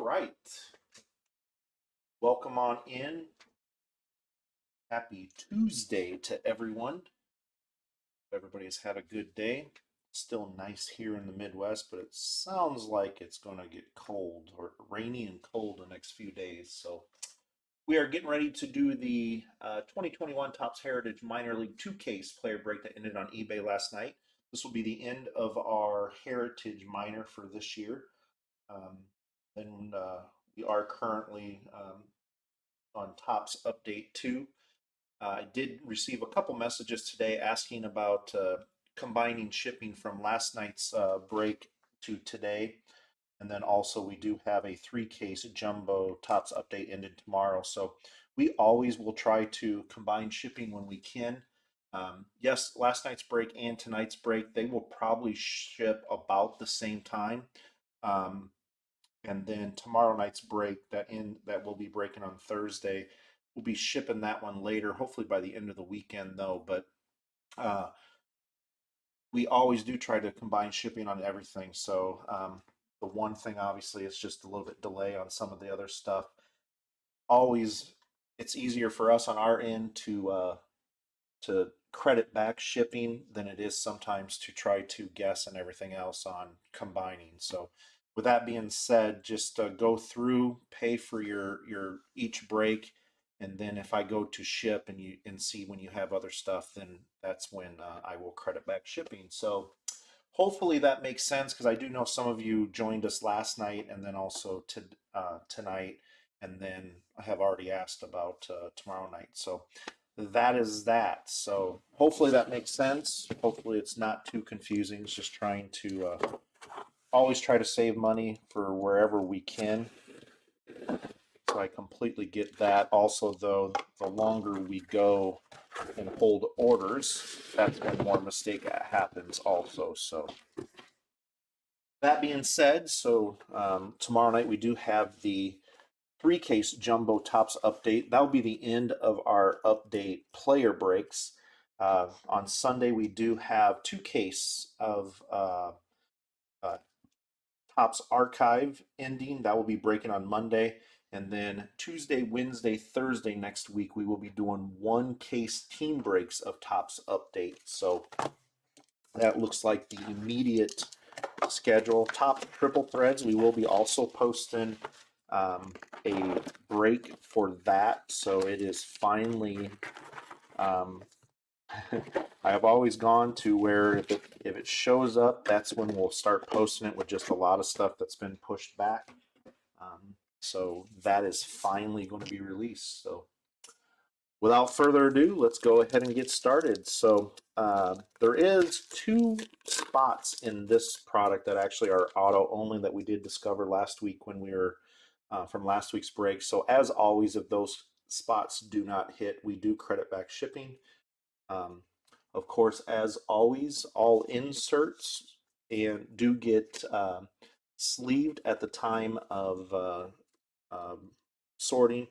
All right. Welcome on in. Happy Tuesday to everyone. Everybody has had a good day. Still nice here in the Midwest, but it sounds like it's going to get cold or rainy and cold the next few days. So we are getting ready to do the 2021 Topps Heritage Minor League 2 case player break that ended on eBay last night. This will be the end of our Heritage Minor for this year. Um, then we are currently on Topps Update 2. I did receive a couple messages today asking about combining shipping from last night's break to today. And then also we do have a 3-case jumbo Topps update ended tomorrow. So we always will try to combine shipping when we can. Yes, last night's break and tonight's break, they will probably ship about the same time. And then tomorrow night's break that will be breaking on Thursday. We'll be shipping that one later, hopefully by the end of the weekend though. But uh, we always do try to combine shipping on everything. So the one thing obviously is just a little bit delay on some of the other stuff. Always, it's easier for us on our end to credit back shipping than it is sometimes to try to guess and everything else on combining. So with that being said, just go through, pay for your each break, and then if I go to ship and see when you have other stuff, then that's when I will credit back shipping. So hopefully that makes sense because I do know some of you joined us last night and then also tonight, and then I have already asked about tomorrow night. So that is that. So hopefully that makes sense. Hopefully it's not too confusing. It's just trying to always try to save money for wherever we can. So I completely get that. Also, though, the longer we go and hold orders, that's when more mistake happens also. So that being said, so tomorrow night we do have the 3-case jumbo Topps update. That will be the end of our update player breaks. On Sunday we do have 2-case of Topps archive ending. That will be breaking on Monday. And then Tuesday, Wednesday, Thursday next week, we will be doing 1-case team breaks of Topps update. So that looks like the immediate schedule. Top triple threads, we will be also posting a break for that. So it is finally, I have always gone to where if it shows up, that's when we'll start posting it with just a lot of stuff that's been pushed back. So that is finally going to be released. So without further ado, let's go ahead and get started. So there is 2 spots in this product that actually are auto only that we did discover last week when we were from last week's break. So as always, if those spots do not hit, we do credit back shipping. Of course, as always, all inserts and do get sleeved at the time of sorting.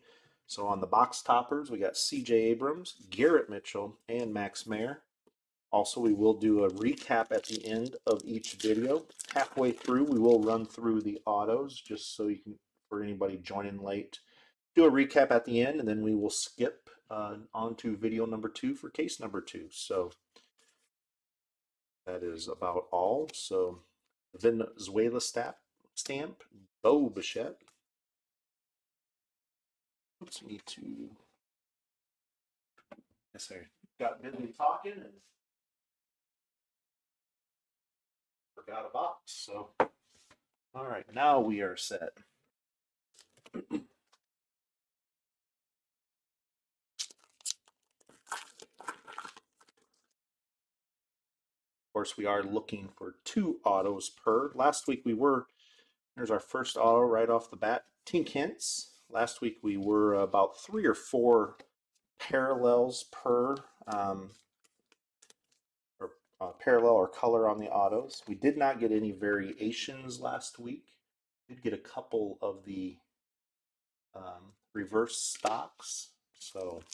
So on the box toppers, we got C.J. Abrams, Garrett Mitchell, and Max Mayer. Also, we will do a recap at the end of each video. Halfway through, we will run through the autos just so you can, for anybody joining late, do a recap at the end, and then we will skip on to video number 2 for case number 2. So that is about all. So Venezuela stamp, Bo Bichette. Oops, need to. Yes, I got busy talking and forgot a box. So, all right, now we are set. Of course, we are looking for 2 autos per. Last week we were, there's our first auto right off the bat, Tink Hints. Last week we were about 3 or 4 parallels per, parallel or color on the autos. We did not get any variations last week. We did get a couple of the reverse stocks. So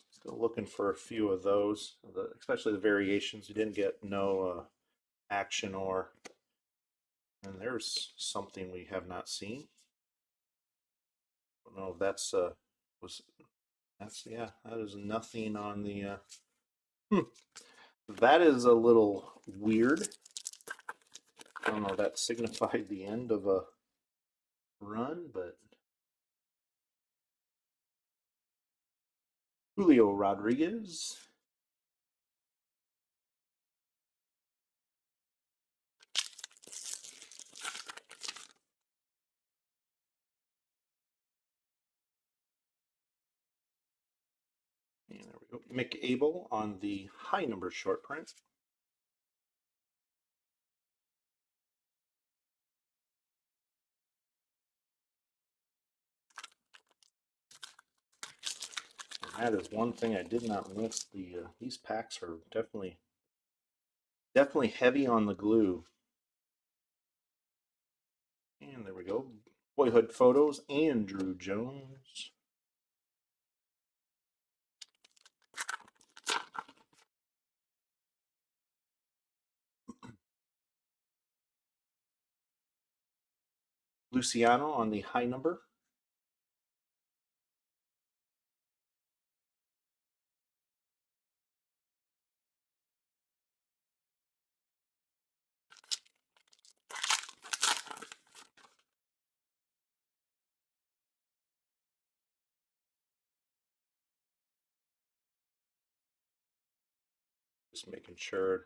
still looking for a few of those, especially the variations. We didn't get no action or And there's something we have not seen. I don't know if that's yeah, that is nothing on the that is a little weird. I don't know if that signified the end of a run, but Julio Rodriguez. And there we go. Mick Abel on the high number short print. And that is one thing I did not miss. These packs are definitely heavy on the glue. And there we go. Boyhood photos, Andrew Jones. Luciano on the high number. Just making sure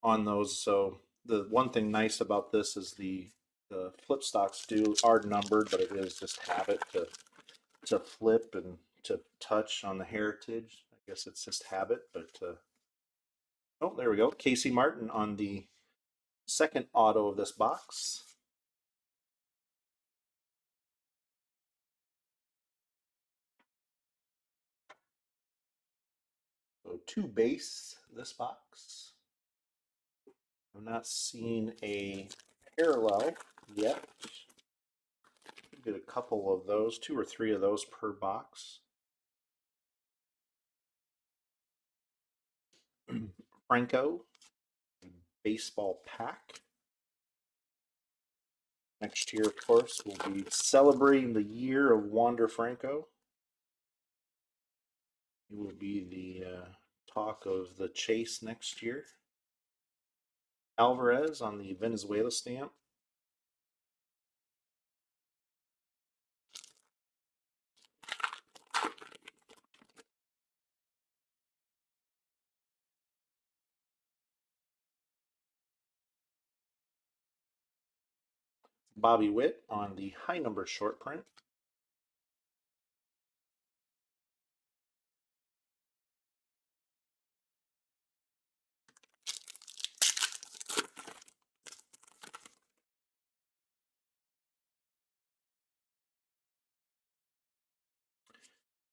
on those. So the one thing nice about this is the flip stocks are numbered, but it is just habit to flip and to touch on the heritage. I guess it's just habit, but oh, there we go. Casey Martin on the second auto of this box. So 2 base this box. I'm not seeing a parallel yet. Get a couple of those, 2 or 3 of those per box. Franco, baseball pack. Next year, of course, we'll be celebrating the year of Wander Franco. He will be the talk of the chase next year. Alvarez on the Venezuela stamp. Bobby Witt on the high number short print.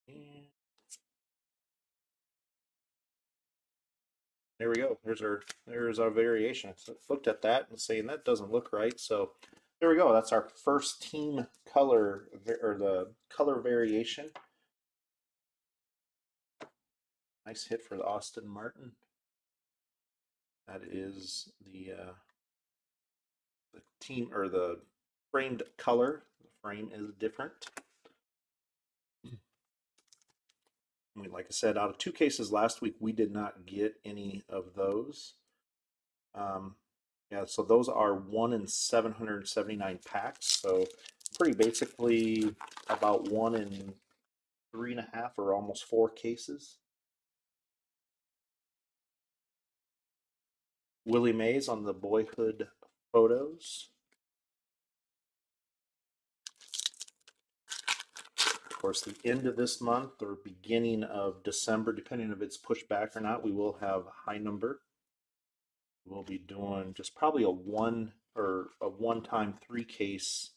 And there we go. There's our variation. So I looked at that and saying that doesn't look right. So there we go. That's our first team color, or the color variation. Nice hit for the Austin Martin. That is the team, or the framed color. The frame is different. Like I said, out of 2 cases last week, we did not get any of those. Yeah, so those are 1 in 779 packs. So pretty basically about 1 in 3.5 or almost 4 cases. Willie Mays on the boyhood photos. Of course, the end of this month or beginning of December, depending if it's pushed back or not, we will have high number. We'll be doing just probably a one-time 3 case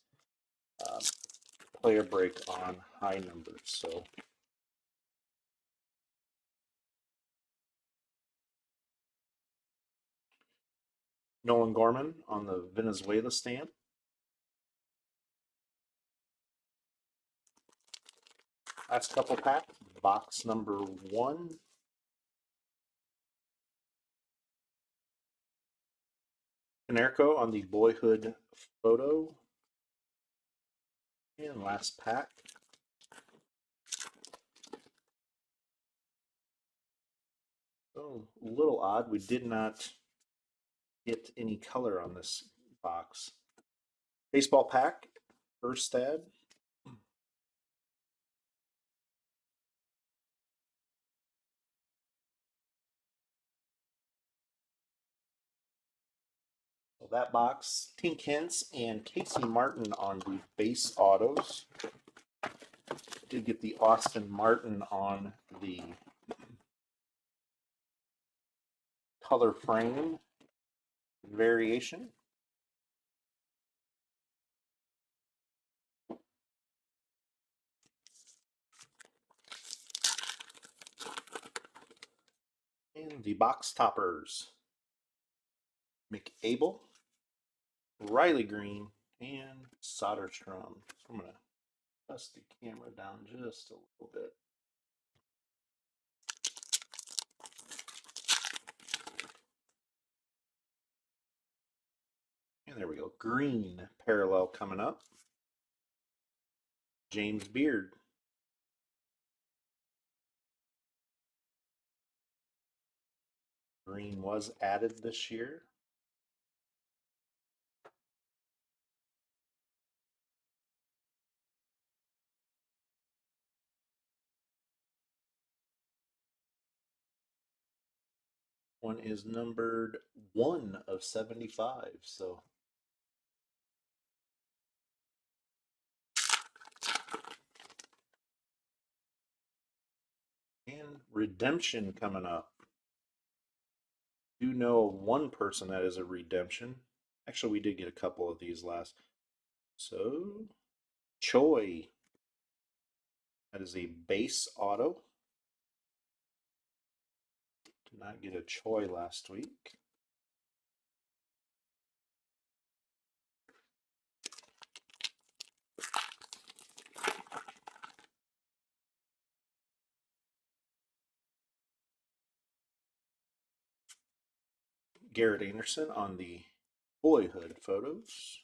player break on high numbers. So Nolan Gorman on the Venezuela stamp. Last couple packs, box number 1. Canerco on the Boyhood photo. And last pack. Oh, a little odd. We did not get any color on this box. Baseball pack, Erstad. So that box, Tink Hintz and Casey Martin on the base autos. Did get the Austin Martin on the color frame variation. And the box toppers, McAble, Riley Green, and Soderstrom. So I'm going to dust the camera down just a little bit. And there we go. Green parallel coming up. James Beard. Green was added this year. One is numbered 1 of 75. So and redemption coming up. Do know one person that is a redemption. Actually, we did get a couple of these last. So Choi. That is a base auto. Did not get a Choi last week. Garrett Anderson on the Boyhood photos.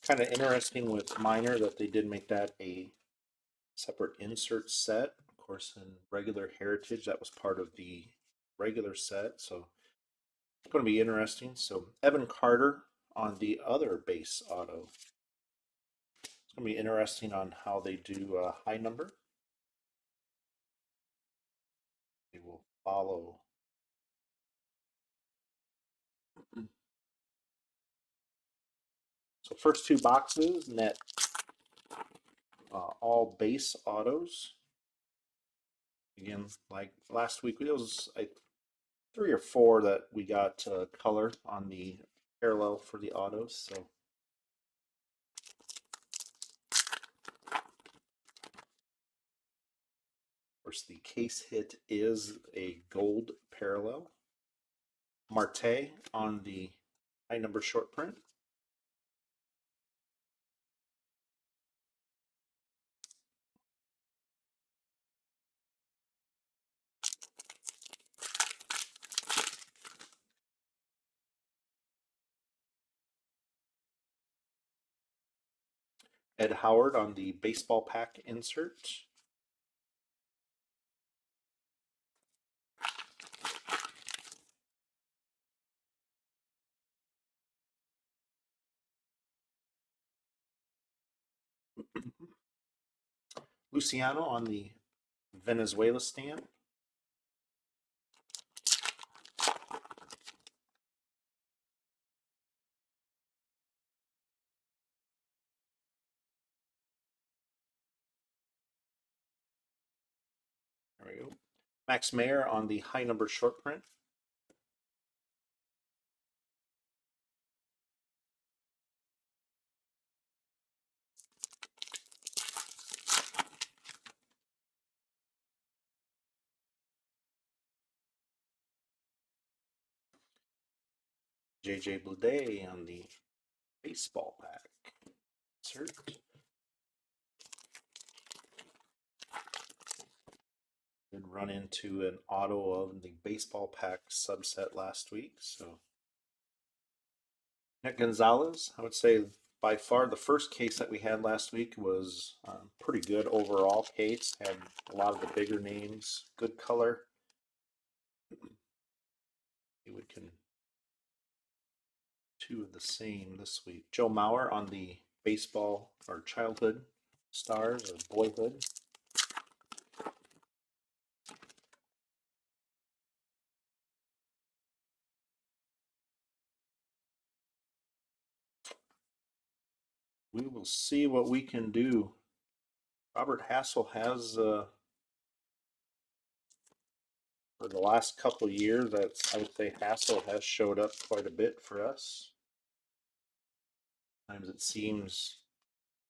Kind of interesting with Minor that they did make that a separate insert set. Of course, in regular Heritage, that was part of the regular set. So it's going to be interesting. So Evan Carter on the other base auto. It's going to be interesting on how they do a high number. They will follow. So first two boxes net all base autos. Again, like last week, it was 3 or 4 that we got color on the parallel for the autos. So of course, the case hit is a gold parallel. Marte on the high number short print. Ed Howard on the baseball pack insert. Luciano on the Venezuela stamp. There we go. Max Mayer on the high number short print. JJ Bleday on the baseball pack insert. Did run into an auto of the baseball pack subset last week. So Nick Gonzalez, I would say by far the first case that we had last week was pretty good overall case. Had a lot of the bigger names, good color. We can two of the same this week. Joe Mauer on the baseball or childhood stars or boyhood. We will see what we can do. Robert Hassel has for the last couple of years, I would say Hassel has showed up quite a bit for us. Sometimes it seems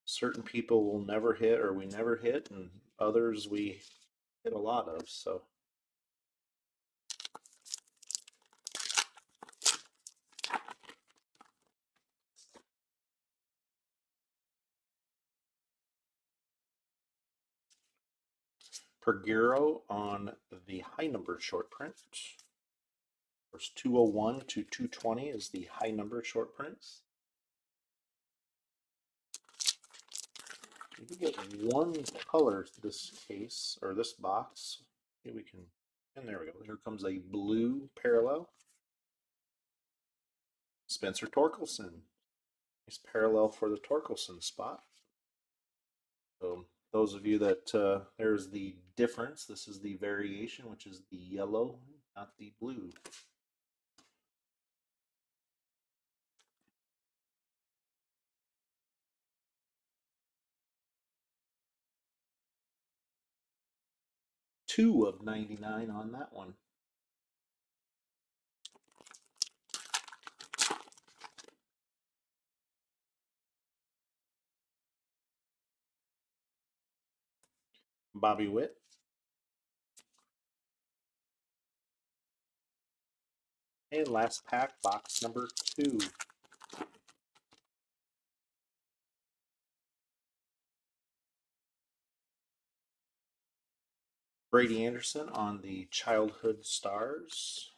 certain people will never hit or we never hit, and others we hit a lot of. So Pergiro on the high number short print. There's 201 to 220 is the high number short prints. We get one color this case or this box. Maybe we can, and there we go. Here comes a blue parallel. Spencer Torkelson. Nice parallel for the Torkelson spot. So those of you that there's the difference. This is the variation, which is the yellow, not the blue. Two of 99 on that one. Bobby Witt. And last pack, box number 2. Brady Anderson on the childhood stars.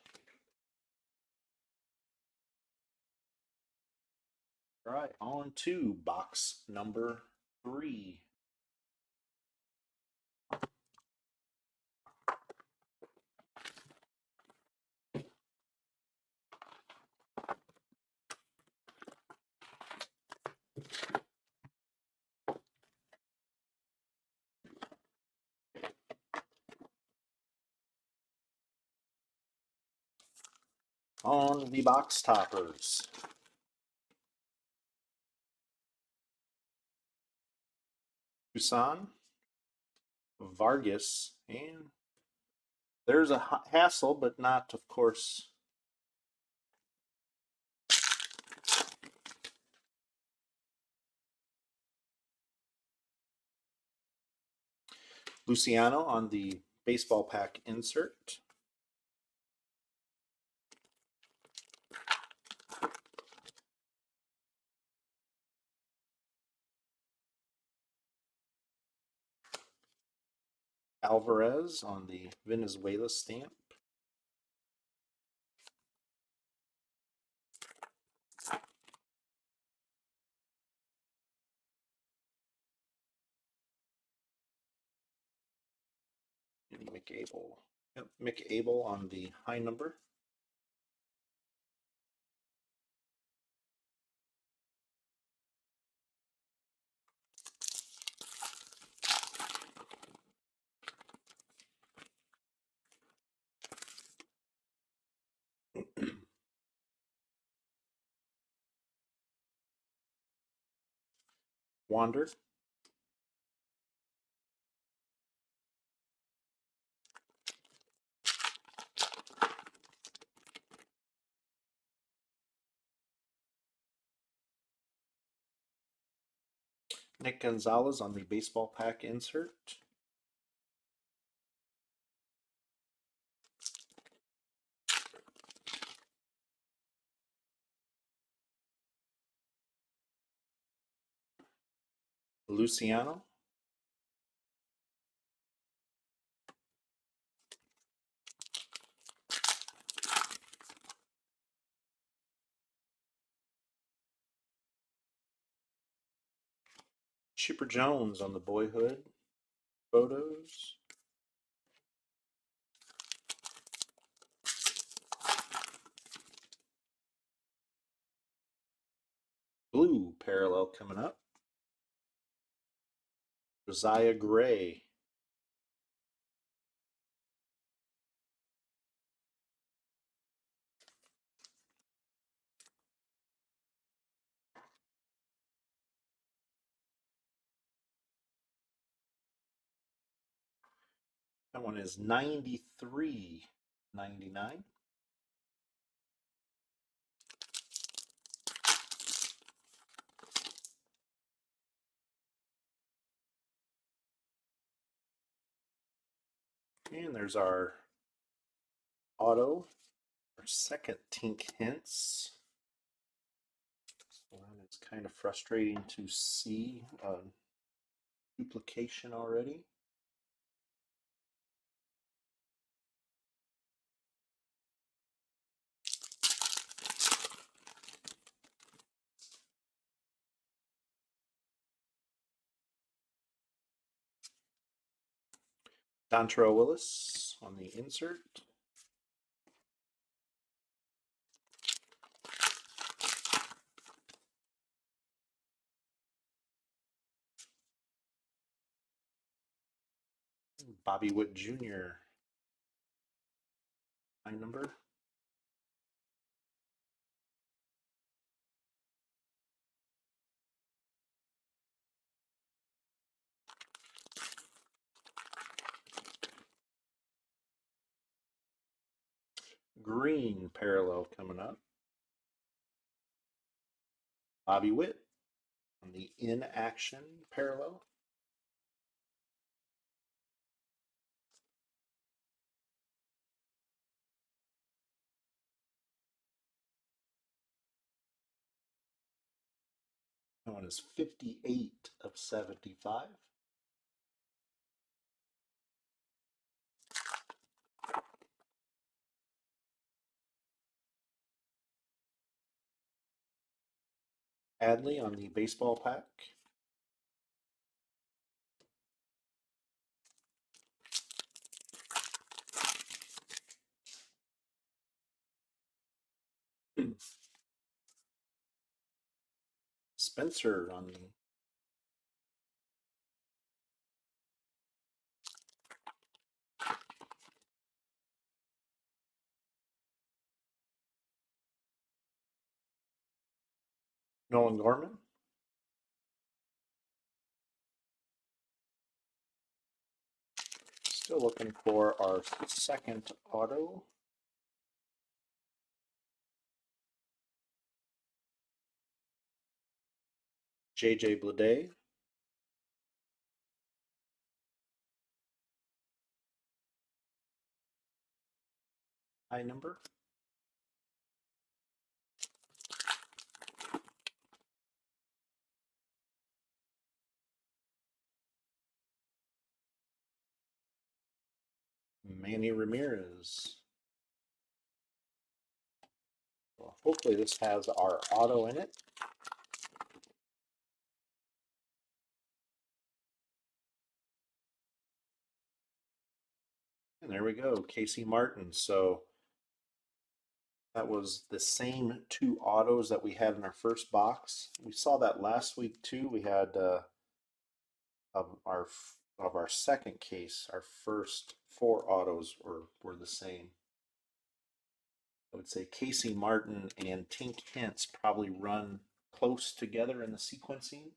All right, on to box number 3. On the box toppers. Tucson, Vargas, and there's a Hassel, but not, of course, Luciano on the baseball pack insert. Alvarez on the Venezuela stamp. And McAble. Yep, McAble on the high number. Wander. Nick Gonzalez on the baseball pack insert. Luciano. Chipper Jones on the boyhood photos. Blue parallel coming up. Josiah Gray. That one is 93.99. And there's our auto, our second Tink Hints. So it's kind of frustrating to see duplication already. Dontrell Willis on the insert. Bobby Witt Jr. line number. Green parallel coming up. Bobby Witt on the in action parallel. That one is 58 of 75. Adley on the baseball pack. Spencer on the Nolan Gorman. Still looking for our second auto. JJ Bleday. High number. Manny Ramirez. Well, hopefully this has our auto in it. And there we go, Casey Martin. So that was the same two autos that we had in our first box. We saw that last week too. We had of our second case, our first four autos were the same. I would say Casey Martin and Tink Hints probably run close together in the sequencing.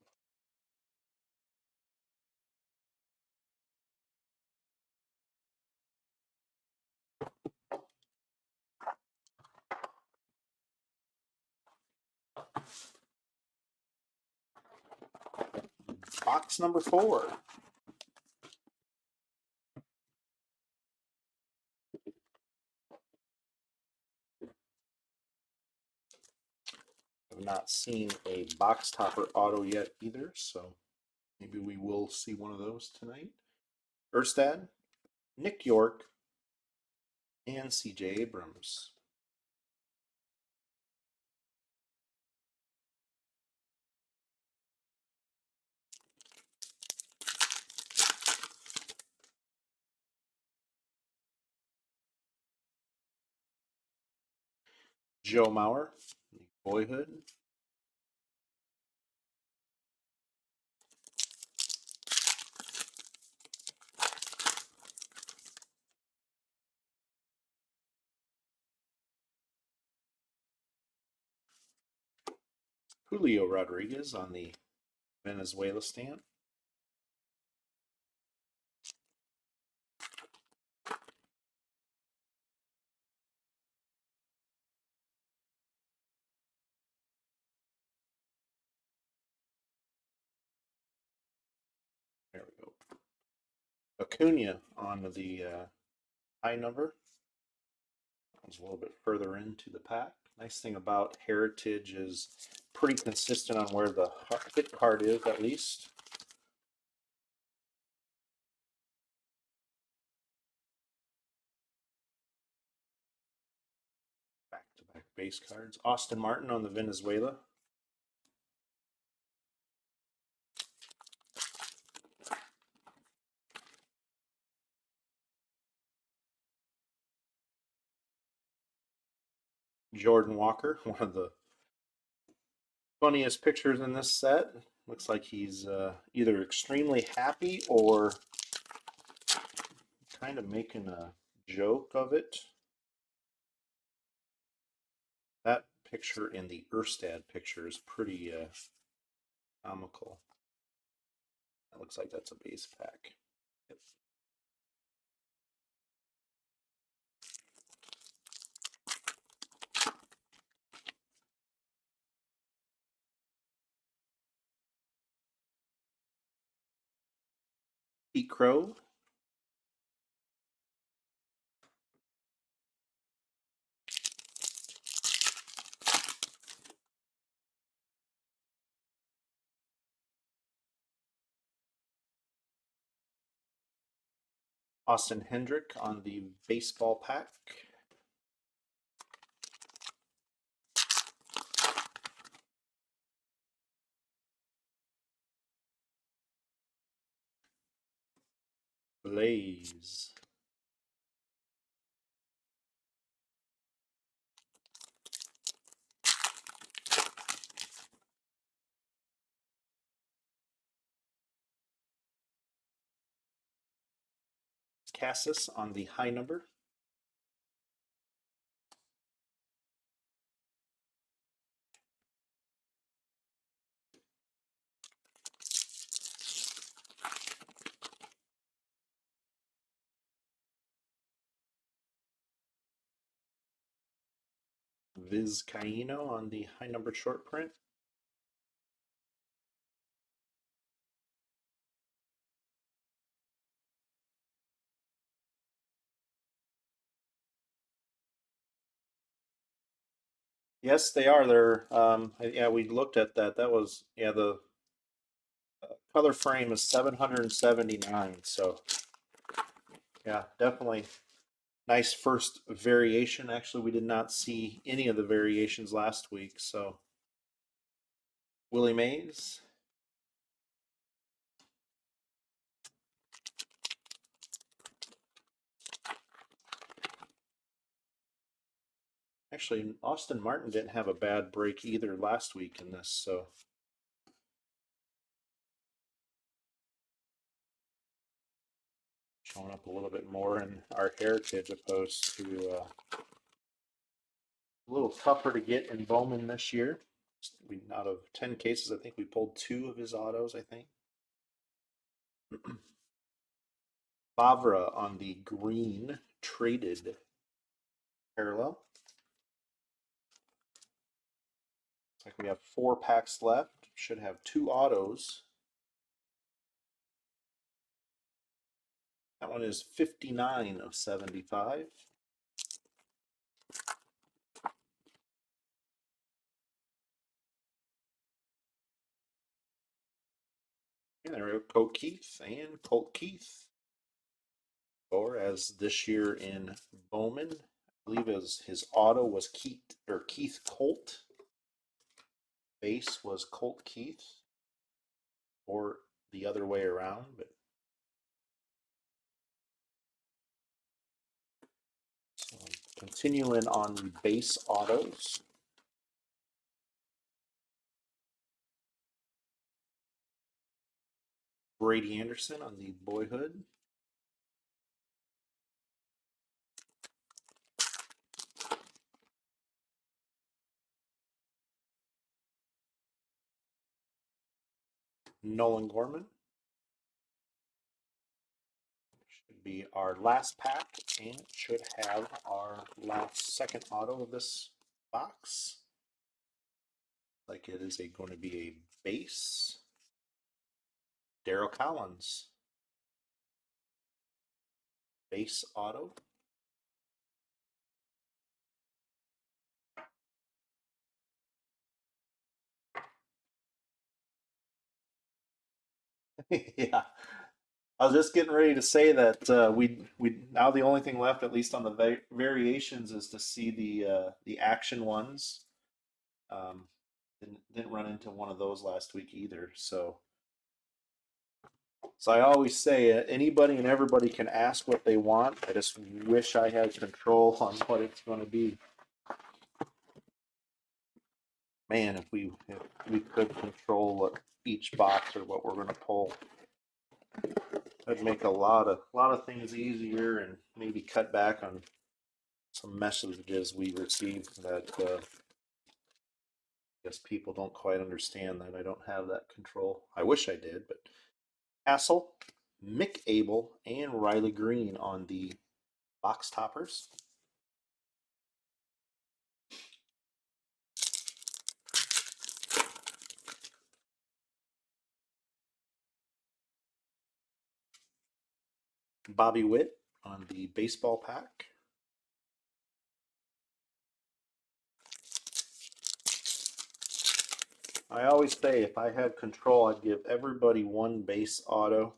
Box number 4. I've not seen a box topper auto yet either, so maybe we will see one of those tonight. Erstad, Nick York, and CJ Abrams. Joe Mauer, Boyhood. Julio Rodriguez on the Venezuela stamp. There we go. Acuna on the high number. Comes a little bit further into the pack. Nice thing about Heritage is pretty consistent on where the hit card is, at least. Back-to-back base cards. Austin Martin on the Venezuela. Jordan Walker, one of the funniest pictures in this set. Looks like he's either extremely happy or kind of making a joke of it. That picture in the Erstad picture is pretty comical. That looks like that's a base pack. Yep. Pete Crow. Austin Hendrick on the baseball pack. Blaze. Cassis on the high number. Vizcaíno on the high number short print. Yes, they are. They're yeah, we looked at that. That was the color frame is 779. So yeah, definitely nice first variation. Actually, we did not see any of the variations last week. So Willie Mays. Actually, Austin Martin didn't have a bad break either last week in this, so showing up a little bit more in our heritage opposed to a little tougher to get in Bowman this year. We out of 10 cases, I think we pulled 2 of his autos, I think. Favre on the green traded parallel. Looks like we have 4 packs left. Should have 2 autos. That one is 59 of 75. And there we go, Colt Keith and Colt Keith. Or as this year in Bowman, I believe his auto was Keith Colt. Base was Colt Keith, or the other way around, but so Continuing on the base autos. Brady Anderson on the Boyhood. Nolan Gorman. Should be our last pack, and it should have our last second auto of this box. Like it is going to be a base. Darryl Collins. Base auto. Yeah. I was just getting ready to say that we now the only thing left, at least on the variations, is to see the action ones. Didn't run into one of those last week either. So I always say anybody and everybody can ask what they want. I just wish I had control on what it's going to be. Man, if we could control what each box or what we're going to pull. That'd make a lot of things easier and maybe cut back on some messages we receive that I guess people don't quite understand that I don't have that control. I wish I did, but Hassel, Mick Abel, and Riley Green on the box toppers. Bobby Witt on the baseball pack. I always say if I had control, I'd give everybody one base auto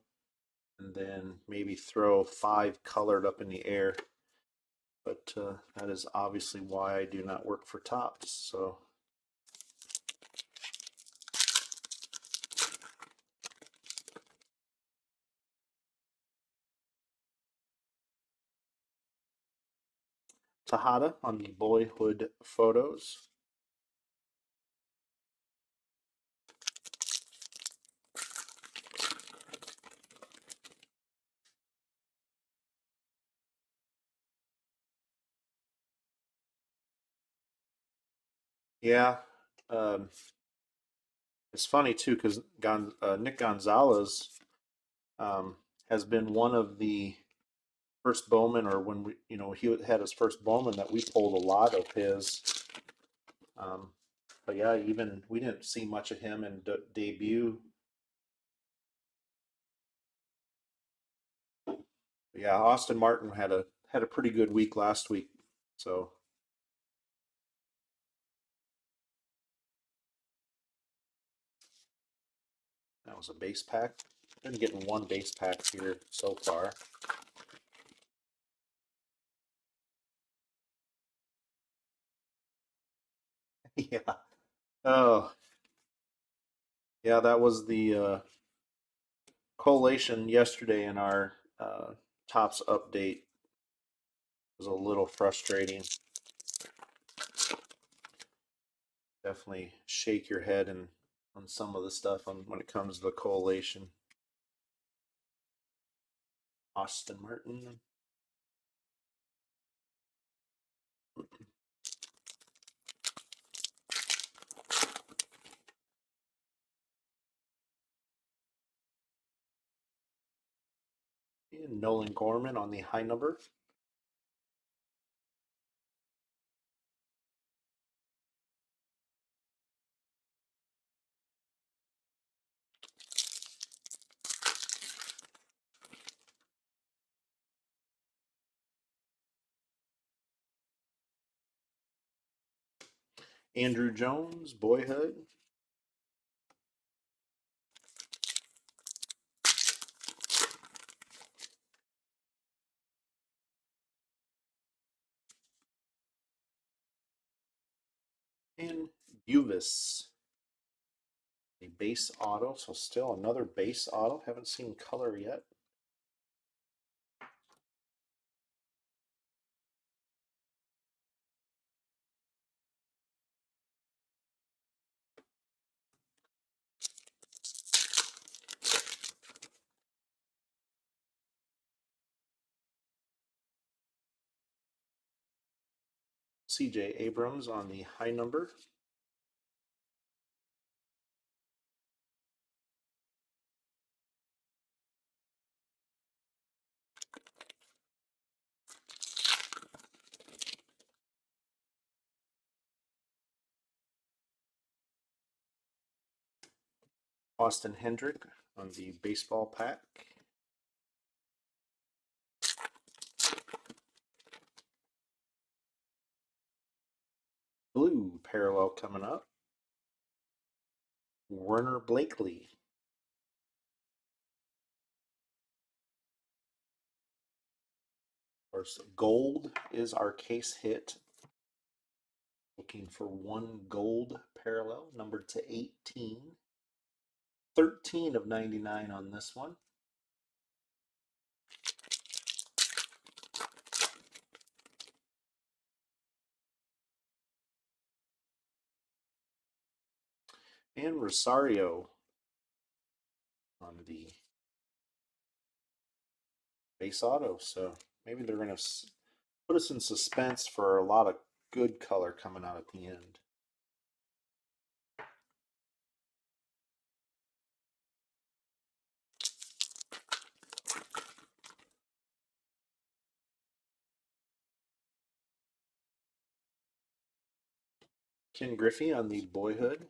and then maybe throw 5 colored up in the air. But that is obviously why I do not work for Topps. So Tejada on the Boyhood photos. Yeah, um, it's funny too because Nick Gonzalez um, has been one of the first Bowman, or when he had his first Bowman that we pulled a lot of his. But yeah, even we didn't see much of him in debut. But yeah, Austin Martin had a pretty good week last week, so. That was a base pack. Been getting one base pack here so far. Yeah. Oh, yeah. That was the collation yesterday in our Topps update. It was a little frustrating. Definitely shake your head and on some of the stuff when it comes to the collation. Austin Martin. And Nolan Gorman on the high number. Andrew Jones, Boyhood. And Buvis. A base auto, so still another base auto. Haven't seen color yet. C.J. Abrams on the high number. Austin Hendrick on the baseball pack. Blue parallel coming up. Werner Blakely. Of course, gold is our case hit. Looking for one gold parallel, numbered to 18. 13 of 99 on this one. And Rosario on the base auto. So maybe they're going to put us in suspense for a lot of good color coming out at the end. Ken Griffey on the boyhood.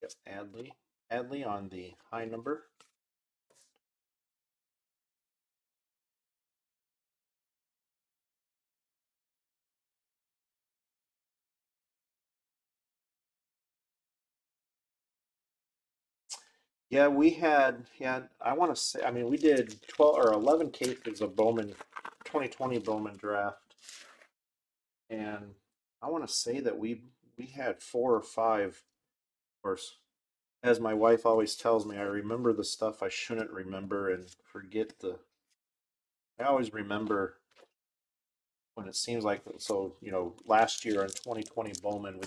Yep, Adley on the high number. Yeah, we had, I want to say, I mean, we did 12 or 11 cases of Bowman, 2020 Bowman draft. And I want to say that we had 4 or 5, of course, as my wife always tells me, I remember the stuff I shouldn't remember and forget I always remember when it seems like, so, last year in 2020 Bowman,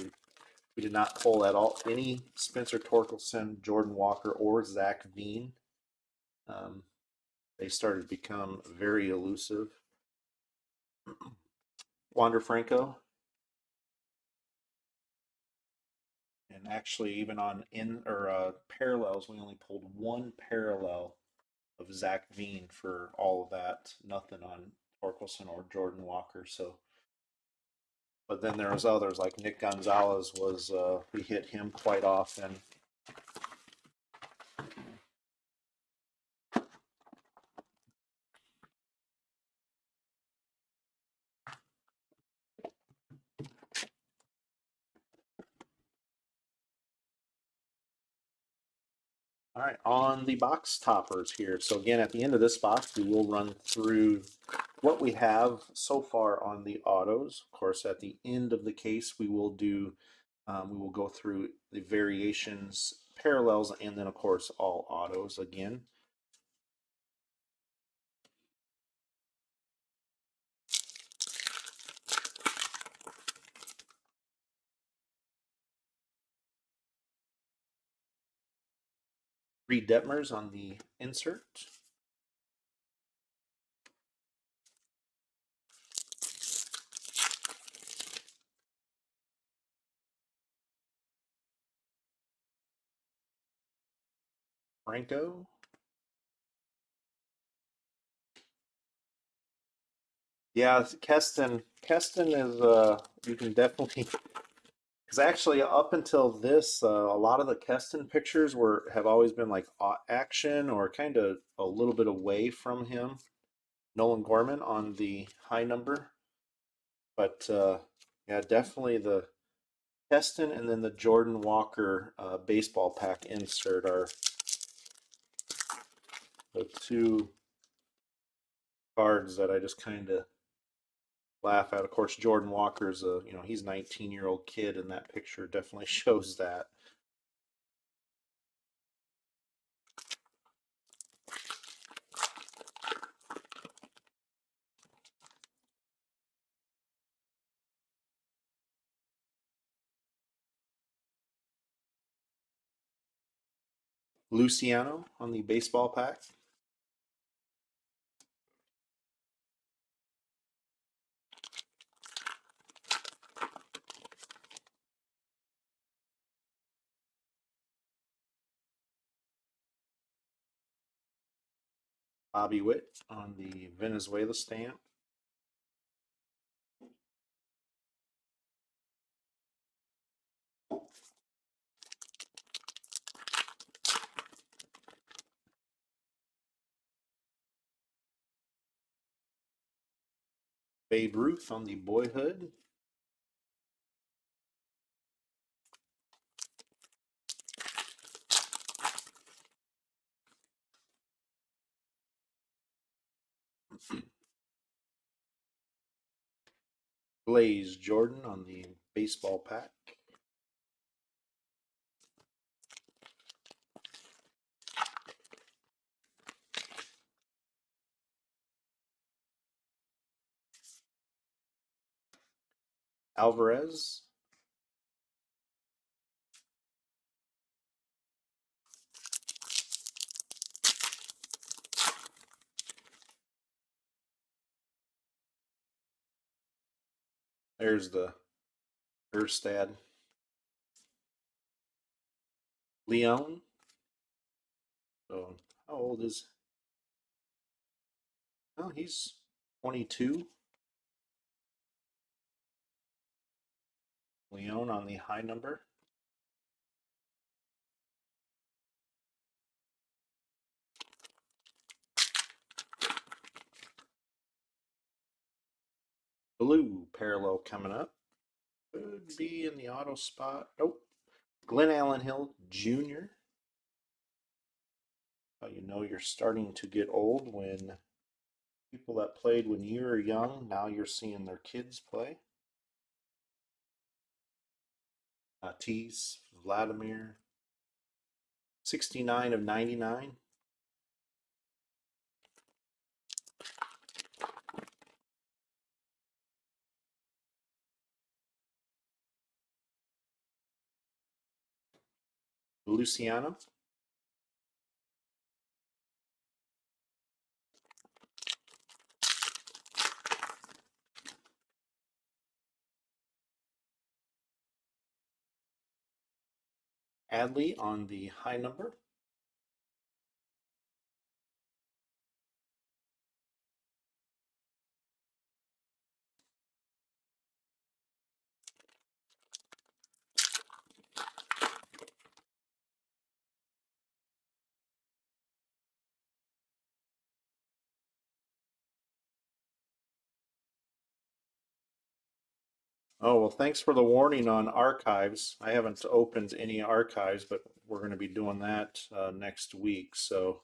we did not pull at all any Spencer Torkelson, Jordan Walker, or Zach Veen. They started to become very elusive. Wander Franco, and actually even on parallels, we only pulled one parallel of Zach Veen for all of that. Nothing on Torkelson or Jordan Walker. So, but then there was others like Nick Gonzalez was we hit him quite often. All right, on the box toppers here. So again, at the end of this box, we will run through what we have so far on the autos. Of course, at the end of the case, we will go through the variations, parallels, and then of course all autos again. Reed Detmers on the insert. Franco. Yeah, Keston. Keston is you can definitely because actually up until this, a lot of the Keston pictures have always been like action or kind of a little bit away from him. Nolan Gorman on the high number, but yeah, definitely the Keston and then the Jordan Walker baseball pack insert are the two cards that I just kind of laugh at. Of course, Jordan Walker's he's a 19-year-old kid, and that picture definitely shows that. Luciano on the baseball pack. Bobby Witt on the Venezuela stamp. Babe Ruth on the Boyhood. Blaze Jordan on the baseball pack. Alvarez. There's the Erstad. Leon. So how old is? Oh, he's 22. Leon on the high number. Blue parallel coming up. Could be in the auto spot. Nope. Glenn Allen Hill Jr. You know you're starting to get old when people that played when you were young, now you're seeing their kids play. Tatis, Vladimir, 69 of 99. Luciano. Adley on the high number. Oh, well, thanks for the warning on archives. I haven't opened any archives, but we're going to be doing that next week. So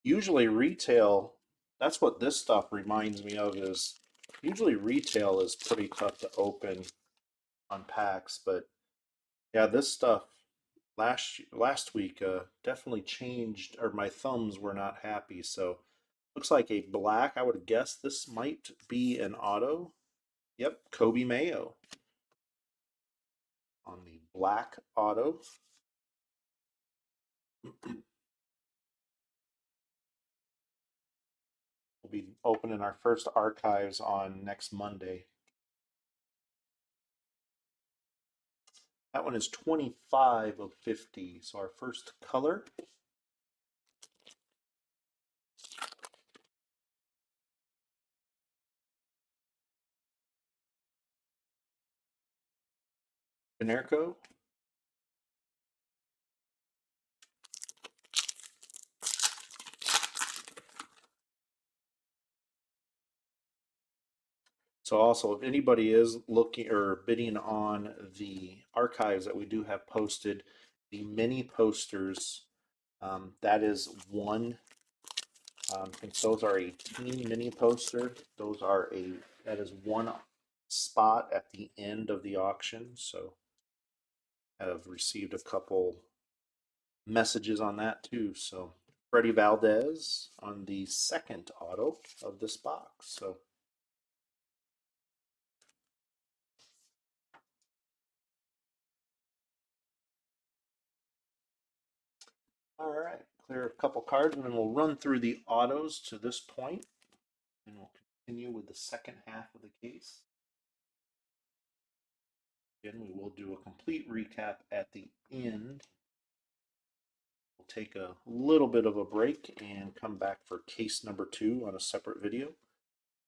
usually retail, that's what this stuff reminds me of is usually retail is pretty tough to open on packs, but yeah, this stuff last week definitely changed, or my thumbs were not happy. So looks like a black. I would guess this might be an auto. Yep, Kobe Mayo on the black auto. We'll be opening our first archives on next Monday. That one is 25 of 50. So our first color. Generco. So also, if anybody is looking or bidding on the archives that we do have posted, the mini posters, that is one. I think those are a team mini poster. That is one spot at the end of the auction. So I've received a couple messages on that too. So Freddie Valdez on the second auto of this box. So All right, clear a couple cards and then we'll run through the autos to this point and we'll continue with the second half of the case. Again, we will do a complete recap at the end. We'll take a little bit of a break and come back for case number 2 on a separate video.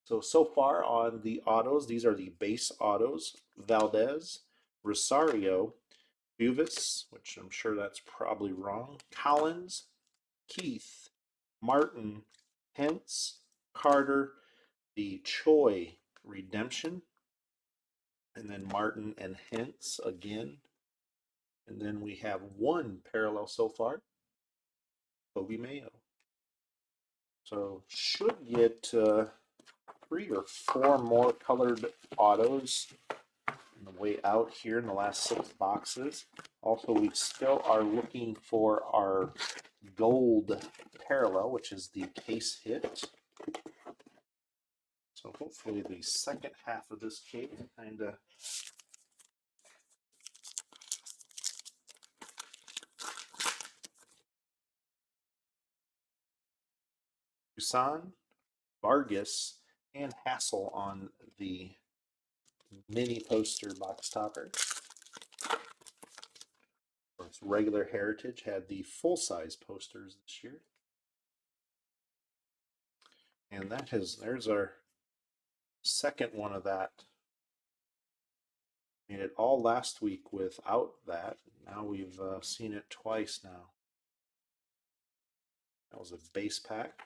So far on the autos, these are the base autos: Valdez, Rosario, Buvis, which I'm sure that's probably wrong, Collins, Keith, Martin, Hentz, Carter, the Choi Redemption, and then Martin and Hentz again. And then we have one parallel so far, Kobe Mayo. So should get 3 or 4 more colored autos on the way out here in the last 6 boxes. Also, we still are looking for our gold parallel, which is the case hit. So hopefully the second half of this case kind of Busan, Vargas, and Hassel on the mini poster box topper. Its regular Heritage had the full-size posters this year. And there's our second one of that. Made it all last week without that. Now we've seen it twice now. That was a base pack.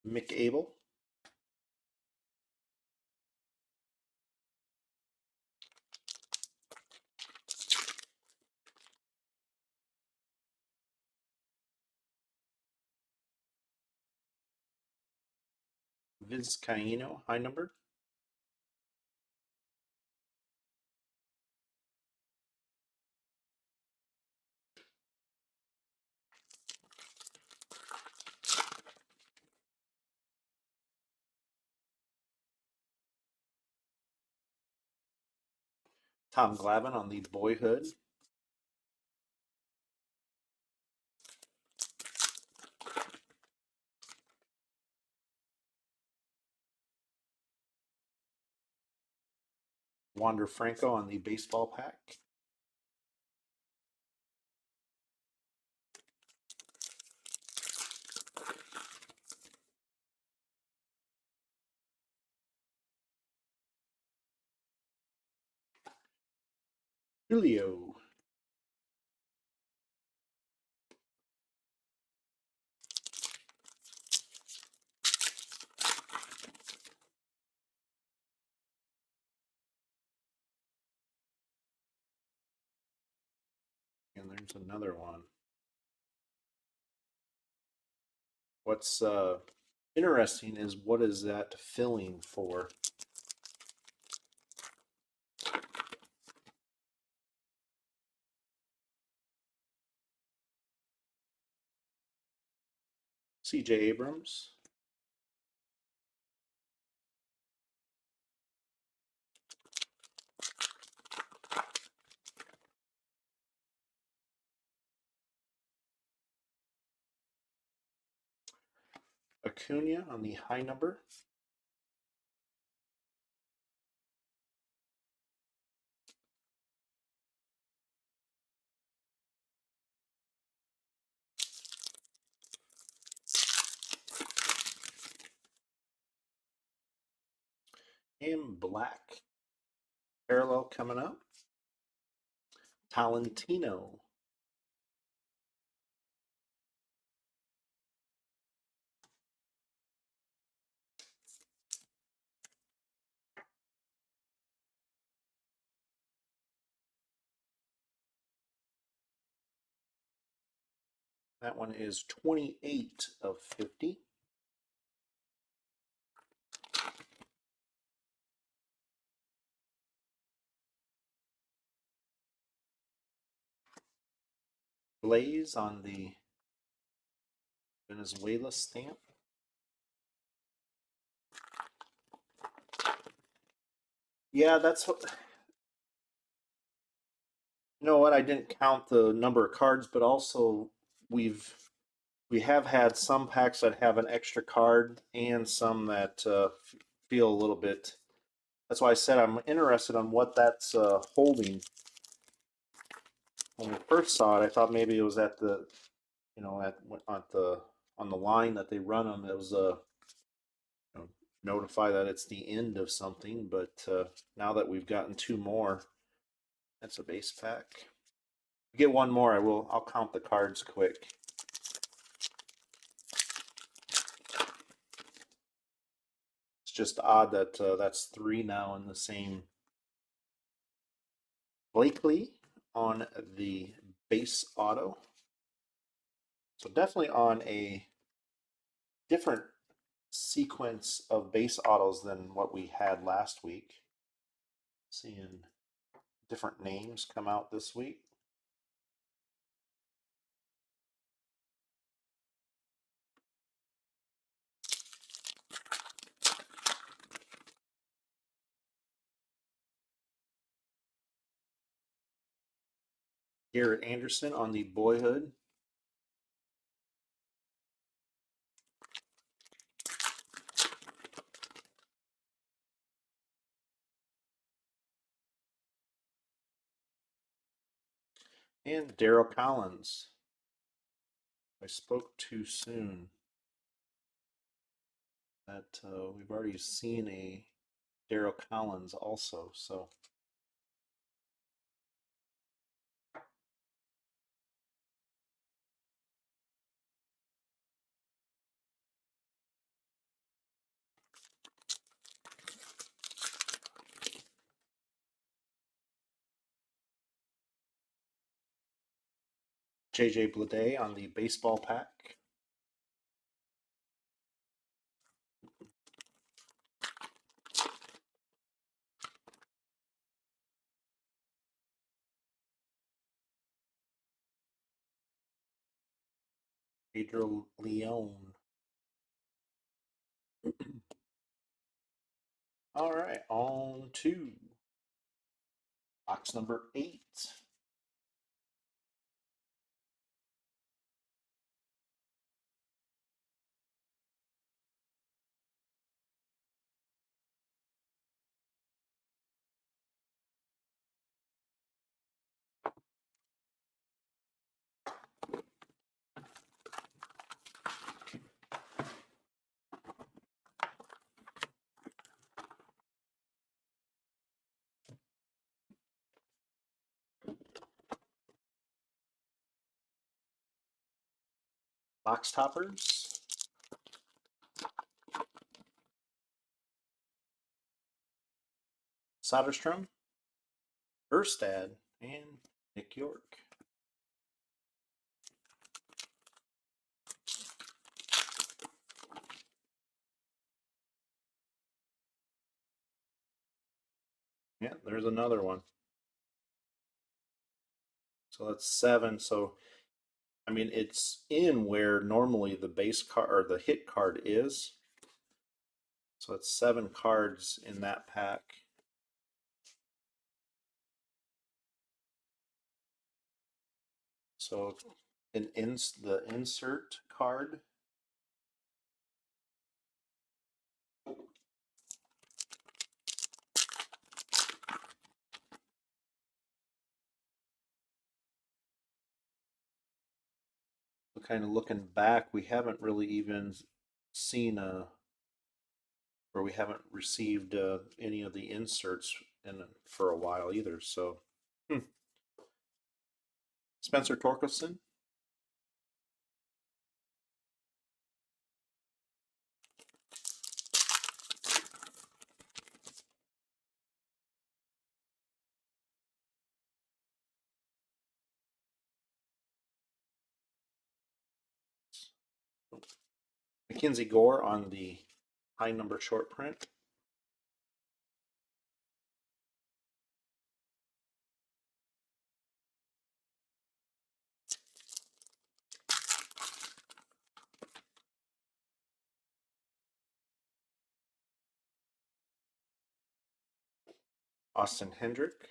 Mick Abel. Vizcaíno, high number. Tom Glavine on the Boyhood. Wander Franco on the baseball pack. Julio. And there's another one. What's interesting is what is that filling for? C.J. Abrams. Acuna on the high number. And black. Parallel coming up. Talentino. That one is 28 of 50. Blaze on the Venezuela stamp. Yeah, that's what. You know what? I didn't count the number of cards, but also we've we have had some packs that have an extra card and some that feel a little bit. That's why I said I'm interested on what that's holding. When we first saw it, I thought maybe it was at the, at the on the line that they run them. It was you know, notify that it's the end of something. But now that we've gotten two more, that's a base pack. We get one more, I'll count the cards quick. It's just odd that that's three now in the same. Blakely on the base auto. So definitely on a different sequence of base autos than what we had last week. Seeing different names come out this week. Garrett Anderson on the boyhood. And Daryl Collins. I spoke too soon. That we've already seen a Daryl Collins also, so JJ Bleday on the baseball pack. Pedro Leon. All right, on to box number 8. Box toppers. Soderstrom, Erstad, and Nick York. Yeah, there's another one. So that's 7. So I mean, it's in where normally the base card or the hit card is. So it's 7 cards in that pack. So the insert card. So kind of looking back, we haven't really even seen or we haven't received any of the inserts for a while either. So Spencer Torkelson, Mackenzie Gore on the high number short print. Austin Hendrick,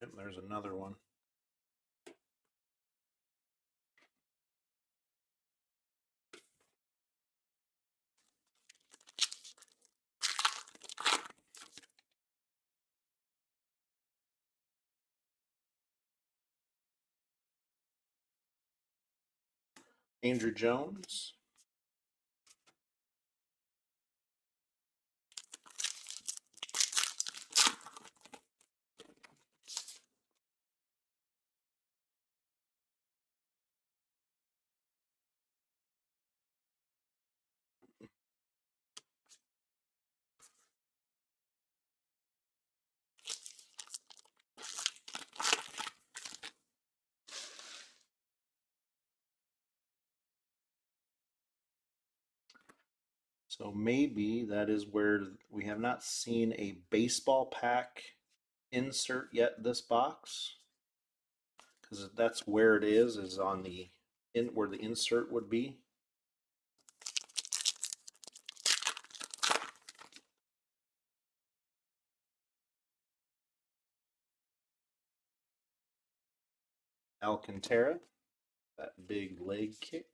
and there's another one. Andrew Jones, so maybe that is where we have not seen a baseball pack insert yet this box, because that's where it is on the in where the insert would be. Alcantara, that big leg kick.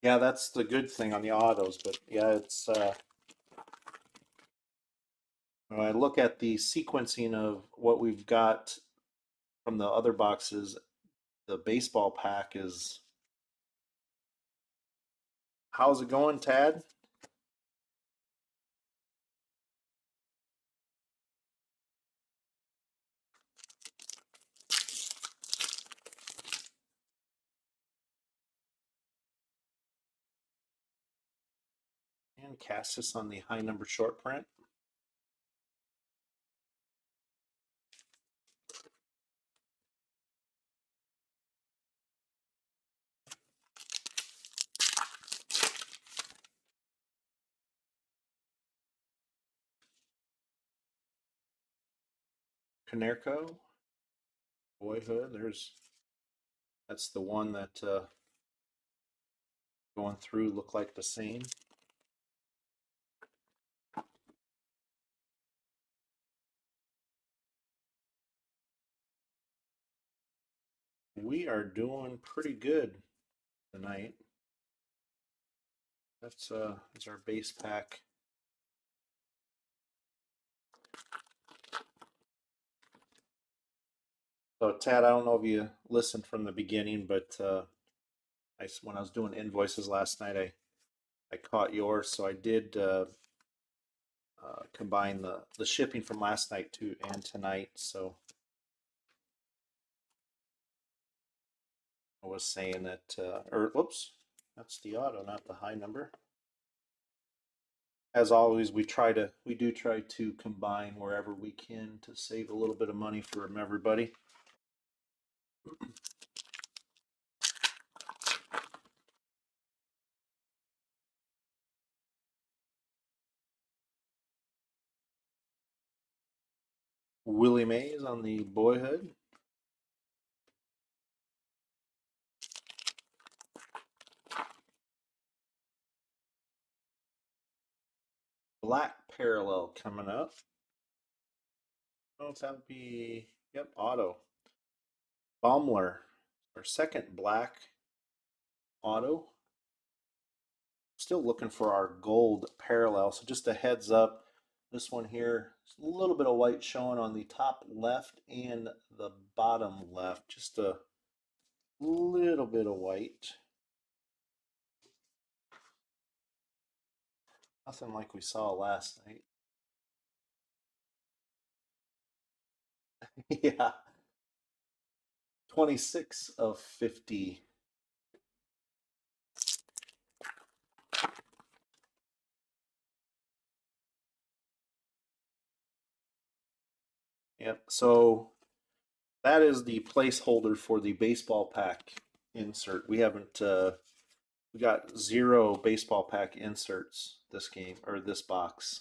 Yeah, that's the good thing on the autos, but yeah, it's when I look at the sequencing of what we've got from the other boxes, the baseball pack is. How's it going, Tad? And Cassis on the high number short print. Canerco, Boyhood. That's the one that going through look like the same. We are doing pretty good tonight. That's our base pack. So Tad, I don't know if you listened from the beginning, but when I was doing invoices last night, I caught yours, so I did combine the shipping from last night to and tonight. So I was saying that, or whoops, that's the auto, not the high number. As always, we do try to combine wherever we can to save a little bit of money for everybody. Willie Mays on the Boyhood. Black Parallel coming up. Oh, that would be, yep, auto. Baumler, our second black auto. Still looking for our gold parallel. So just a heads up, this one here, a little bit of white showing on the top left and the bottom left. Just a little bit of white. Nothing like we saw last night. Yeah. 26 of 50. Yep. So that is the placeholder for the baseball pack insert. We haven't We got 0 baseball pack inserts this game, or this box.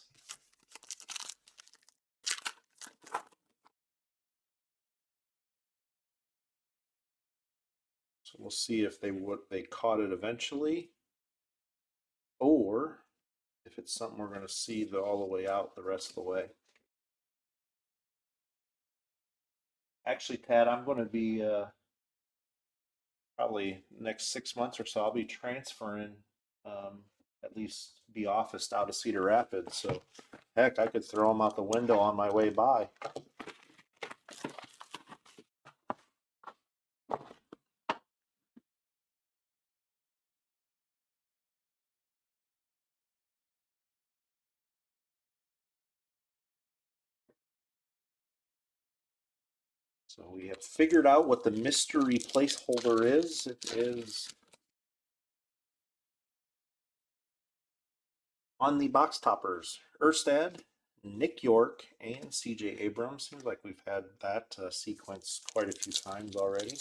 So we'll see if they caught it eventually, or if it's something we're going to see all the way out the rest of the way. Actually, Tad, I'm going to be probably next 6 months or so. I'll be transferring, at least be officed out of Cedar Rapids. So, heck, I could throw them out the window on my way by. So we have figured out what the mystery placeholder is. It is on the box toppers. Erstad, Nick York, and C.J. Abrams. Seems like we've had that sequence quite a few times already.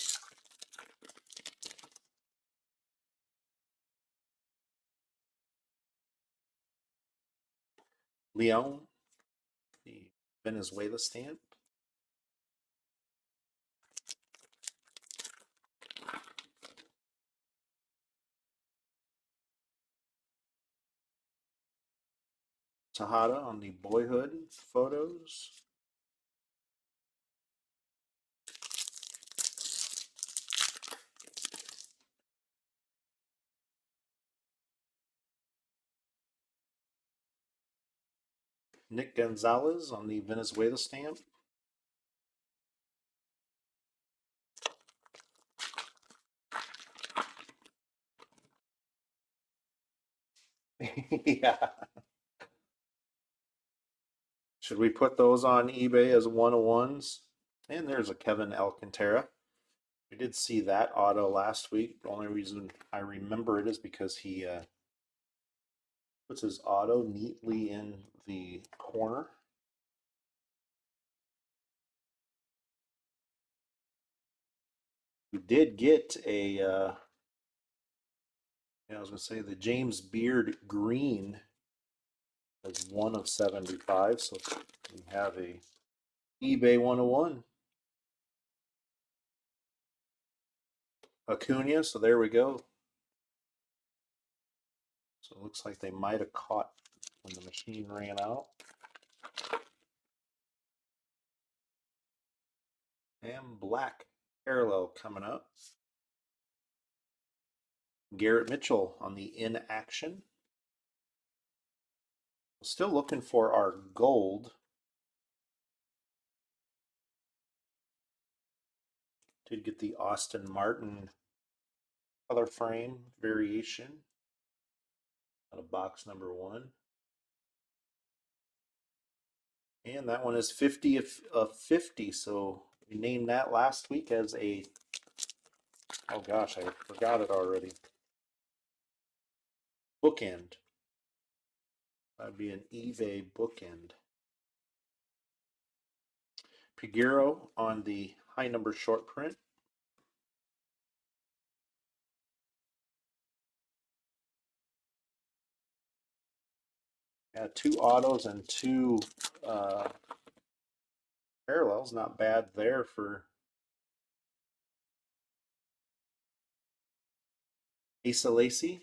Leon, the Venezuela stamp. Tejada on the boyhood photos. Nick Gonzalez on the Venezuela stamp. Yeah. Should we put those on eBay as 101s? And there's a Kevin Alcantara. We did see that auto last week. The only reason I remember it is because he puts his auto neatly in the corner. We did get a, I was going to say the James Beard green as 1 of 75. So we have a eBay 101. Acuna, so there we go. So it looks like they might have caught when the machine ran out. And black parallel coming up. Garrett Mitchell on the in action. Still looking for our gold. Did get the Austin Martin color frame variation out of box number 1. And that one is 50 of 50. So we named that last week as a, oh gosh, I forgot it already. Bookend. That'd be an eBay bookend. Piguero on the high number short print. Yeah, 2 autos and 2 parallels. Not bad there for Asa Lacy.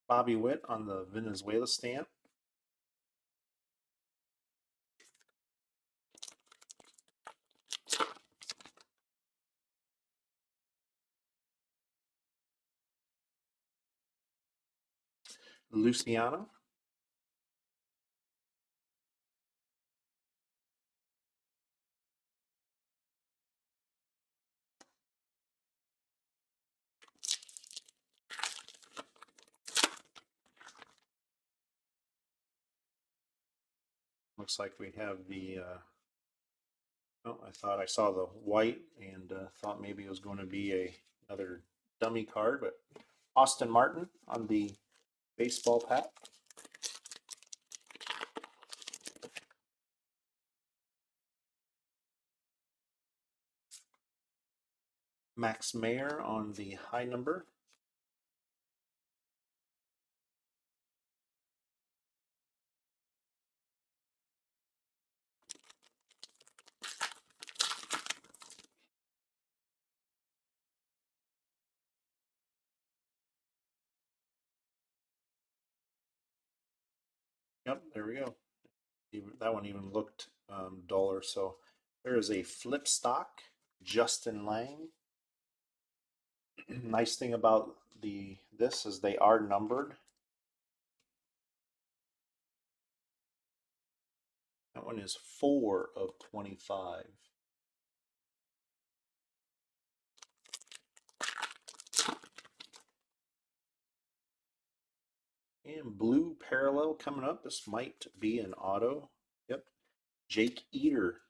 Bobby Witt on the Venezuela stamp. Luciano. Looks like we have the, oh, I thought I saw the white and thought maybe it was going to be another dummy card, but Austin Martin on the baseball pack. Max Mayer on the high number. Yep, there we go. That one even looked duller. So there is a flip stock, Justin Lang. Nice thing about this is they are numbered. That one is 4 of 25. And blue parallel coming up. This might be an auto. Yep. Jake Eater.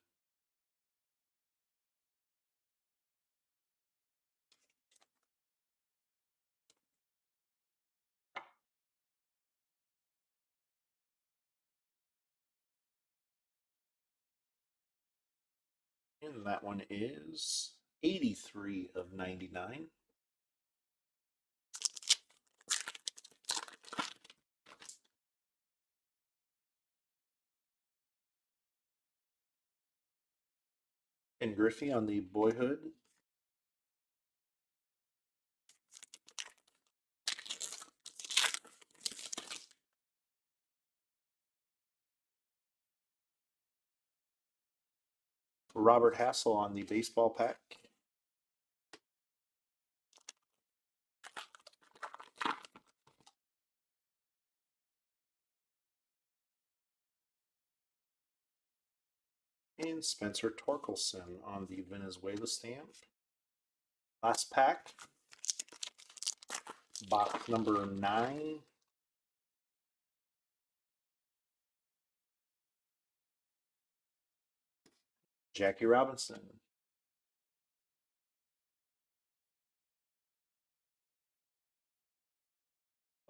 And that one is 83 of 99. And Griffey on the boyhood. Robert Hassel on the baseball pack. And Spencer Torkelson on the Venezuela stamp. Last pack. Box number 9. Jackie Robinson.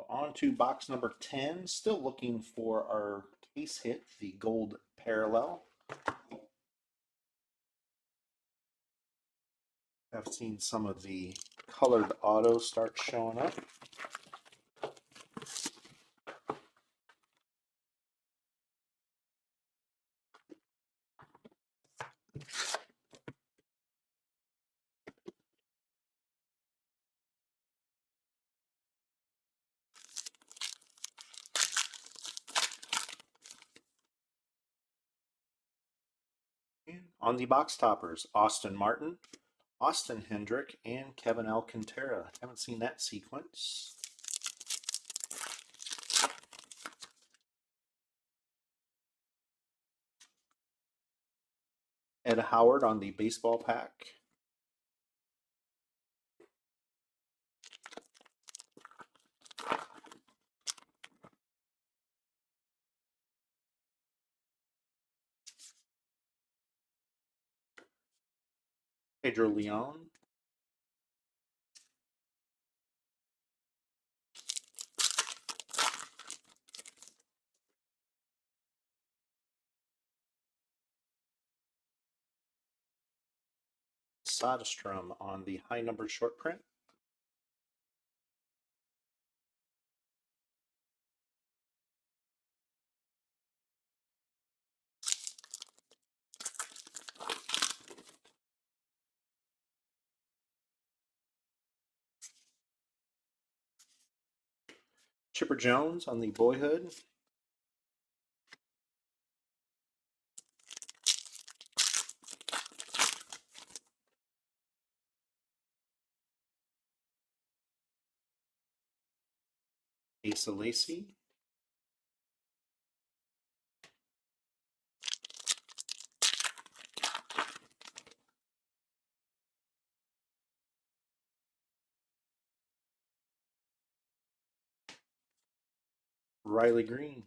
On to box number 10. Still looking for our case hit, the gold parallel. I've seen some of the colored autos start showing up. And on the box toppers, Austin Martin, Austin Hendrick, and Kevin Alcantara. Haven't seen that sequence. Ed Howard on the baseball pack. Pedro Leon. Soderstrom on the high number short print. Chipper Jones on the boyhood. Asa Lacy. Riley Green.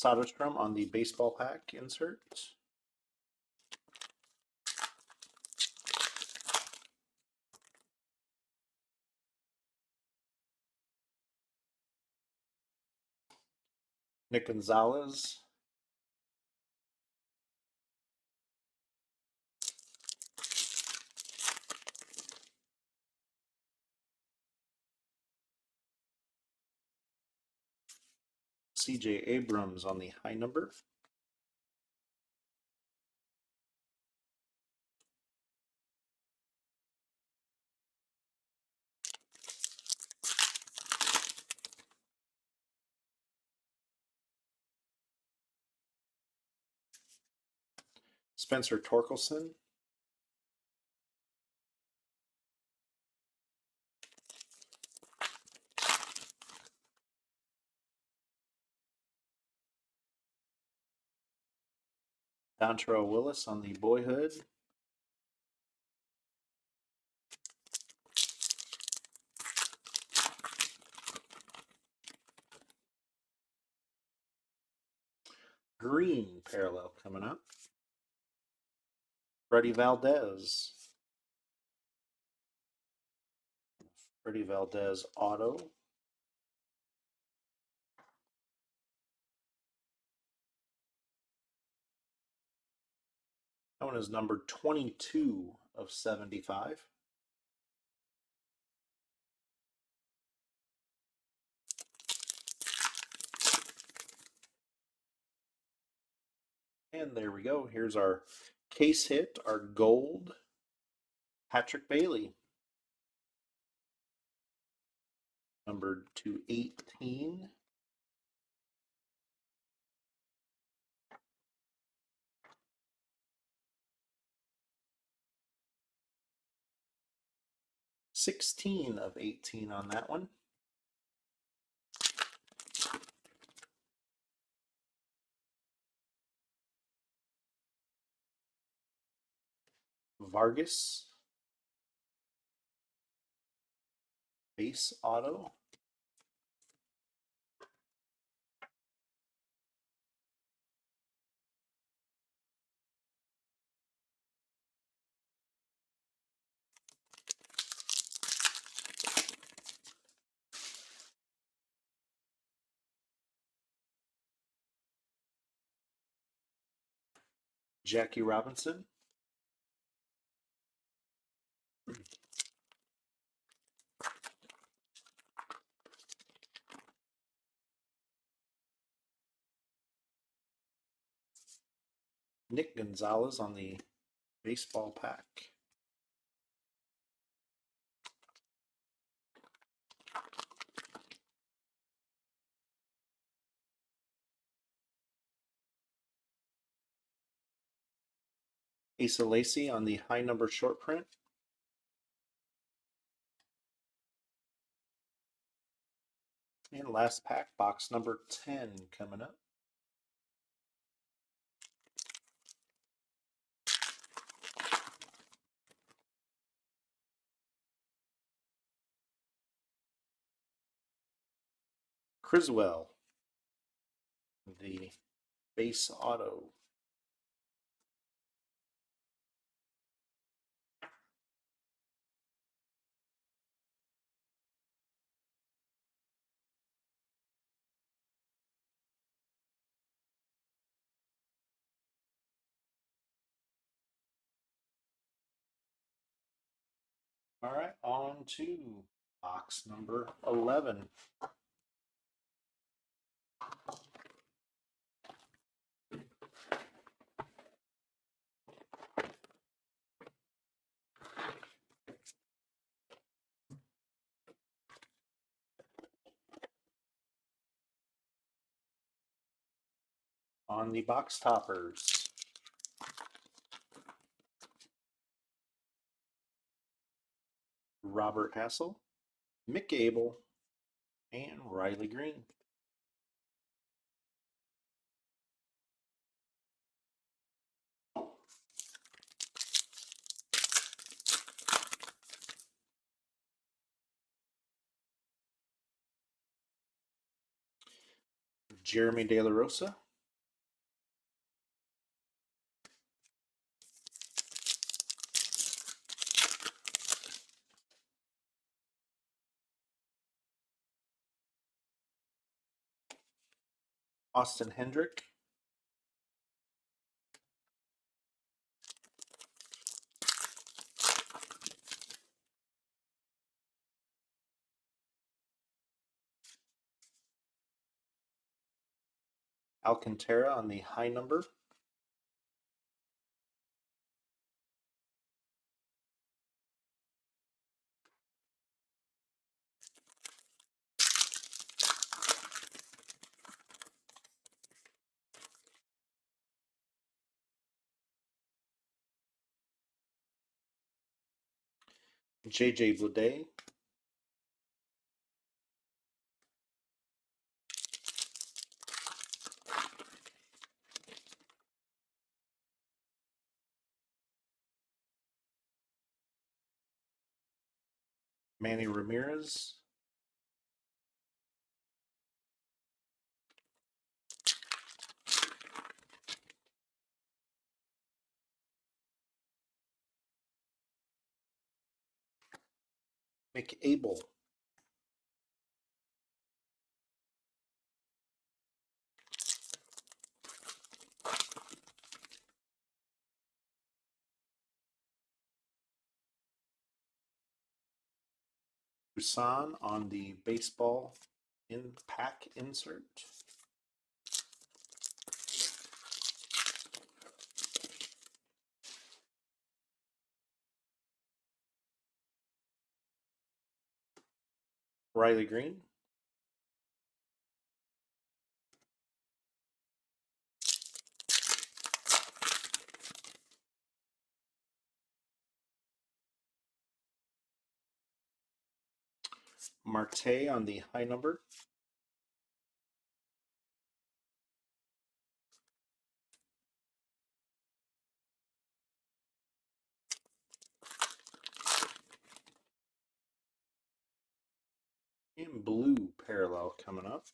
Soderstrom on the baseball pack insert. Nick Gonzalez. CJ Abrams on the high number. Spencer Torkelson. Dontrell Willis on the boyhood. Green parallel coming up. Freddie Valdez. Freddie Valdez auto. That one is number 22 of 75. And there we go. Here's our case hit, our gold, Patrick Bailey. Numbered to 18. $16 of 18 on that one. Vargas. Base auto. Jackie Robinson. Nick Gonzalez on the baseball pack. Asa Lacy on the high number short print. And last pack, box number 10 coming up. Criswell, the base auto. All right, on to box number 11. On the box toppers, Robert Hassel, Mick Abel, and Riley Green. Jeremy De La Rosa, Austin Hendrick, Alcantara on the high number, JJ Bleday, Manny Ramirez, McAble, Busan on the baseball in pack insert, Riley Green, Marte on the high number, and blue parallel coming up.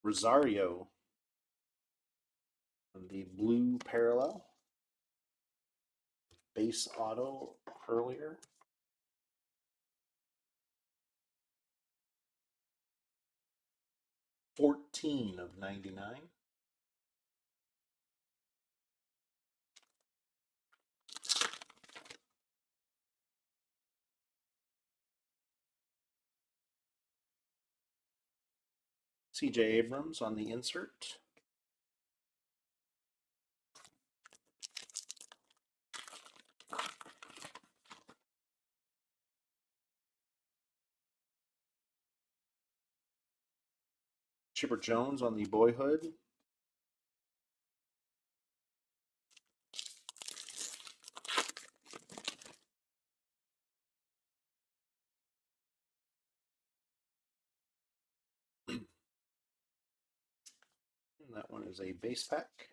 Rosario on the blue parallel. Base auto earlier. $14/99. CJ Abrams on the insert. Chipper Jones on the boyhood. And that one is a base pack.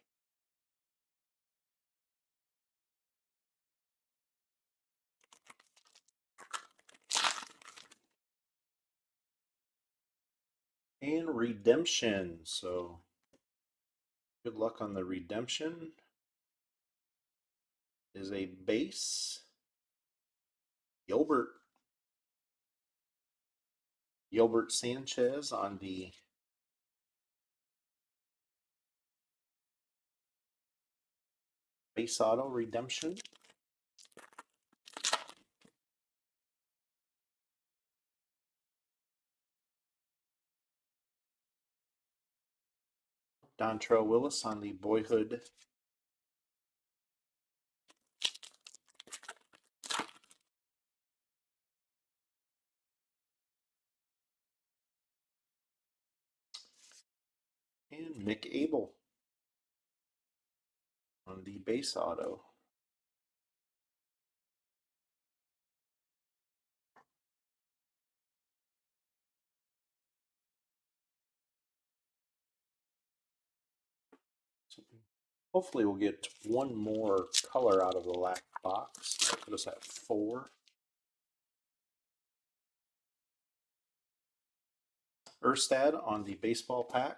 And redemption. So good luck on the redemption. Is a base. Gilbert Sanchez on the base auto redemption. Dontrell Willis on the boyhood. And McAble on the base auto. Hopefully we'll get one more color out of the last box. That'll put us at 4. Erstad on the baseball pack.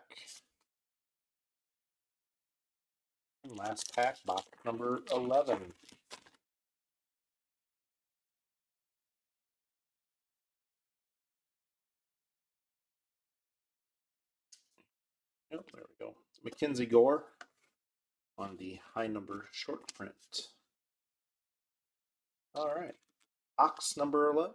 And last pack, box number 11. Mackenzie Gore on the high number short print. All right, box number 11.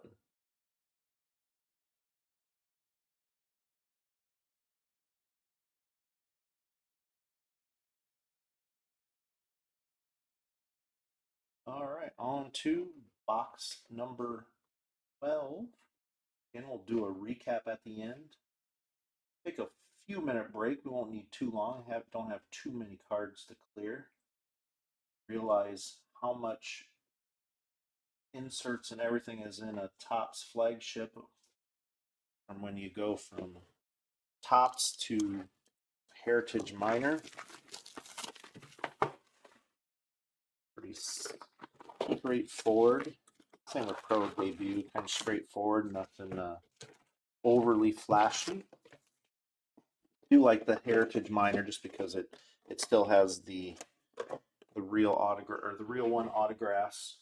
All right, on to box number 12. Again, we'll do a recap at the end. Take a few minute break. We won't need too long. Don't have too many cards to clear. Realize how much inserts and everything is in a Topps flagship. And when you go from Topps to Heritage Minor, pretty straightforward. Same with Pro Debut, kind of straightforward, nothing overly flashy. I do like the Heritage Minor just because it still has the real autograph or the real one autographs.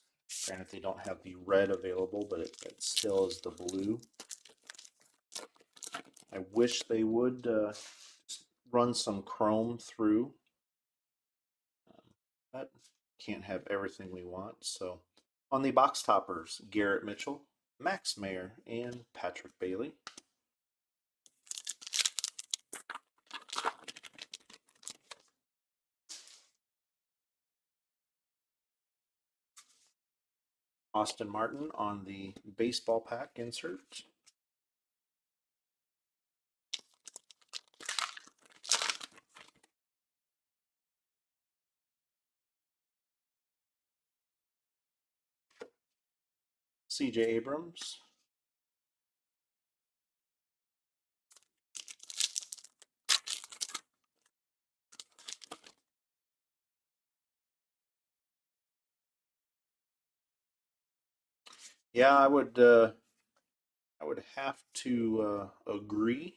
Granted, they don't have the red available, but it still is the blue. I wish they would run some chrome through, but can't have everything we want. So on the box toppers, Garrett Mitchell, Max Mayer, and Patrick Bailey. Austin Martin on the baseball pack insert. CJ Abrams. Yeah, I would have to agree.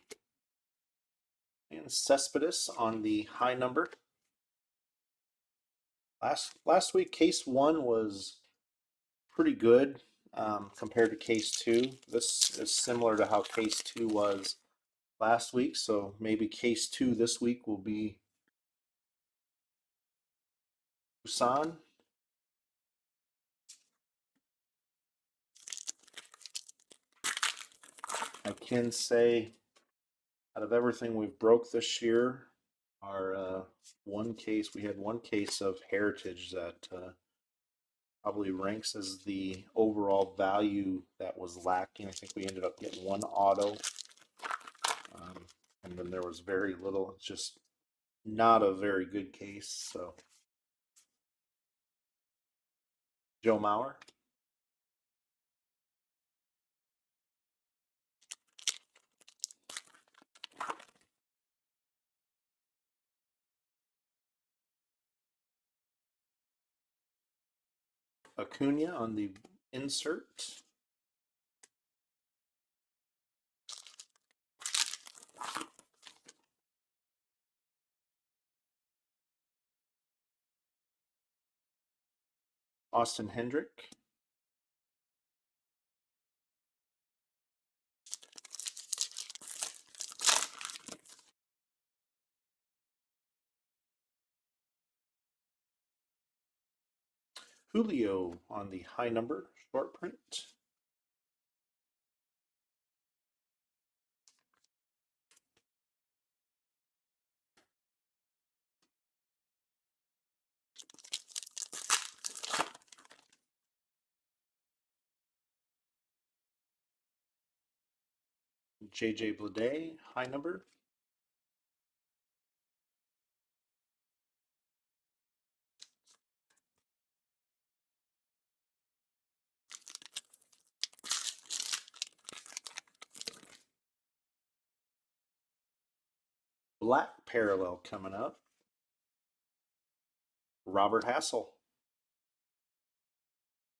And Cespedes on the high number. Last week, case 1 was pretty good compared to case 2. This is similar to how case 2 was last week, so maybe case 2 this week will be Busan. I can say out of everything we've broke this year, our we had one case of Heritage that probably ranks as the overall value that was lacking. I think we ended up getting one auto, and then there was very little. It's just not a very good case. So Joe Mauer. Acuna on the insert. Austin Hendrick. Julio on the high number short print. JJ Bleday, high number. Black parallel coming up. Robert Hassel.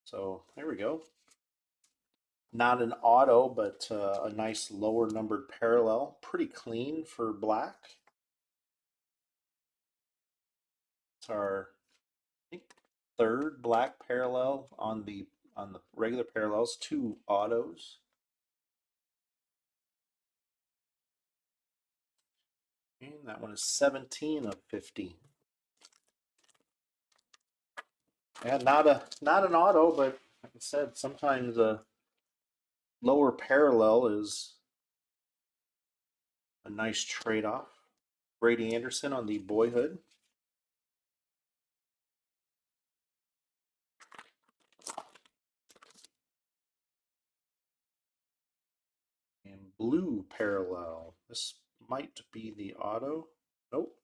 So there we go. Not an auto, but a nice lower numbered parallel. Pretty clean for black. It's our, I think, third black parallel on the regular parallels. 2 autos. And that one is 17 of 50. Yeah, not an auto, but like I said, sometimes a lower parallel is a nice trade-off. Brady Anderson on the Boyhood. And blue parallel. This might be the auto. Nope.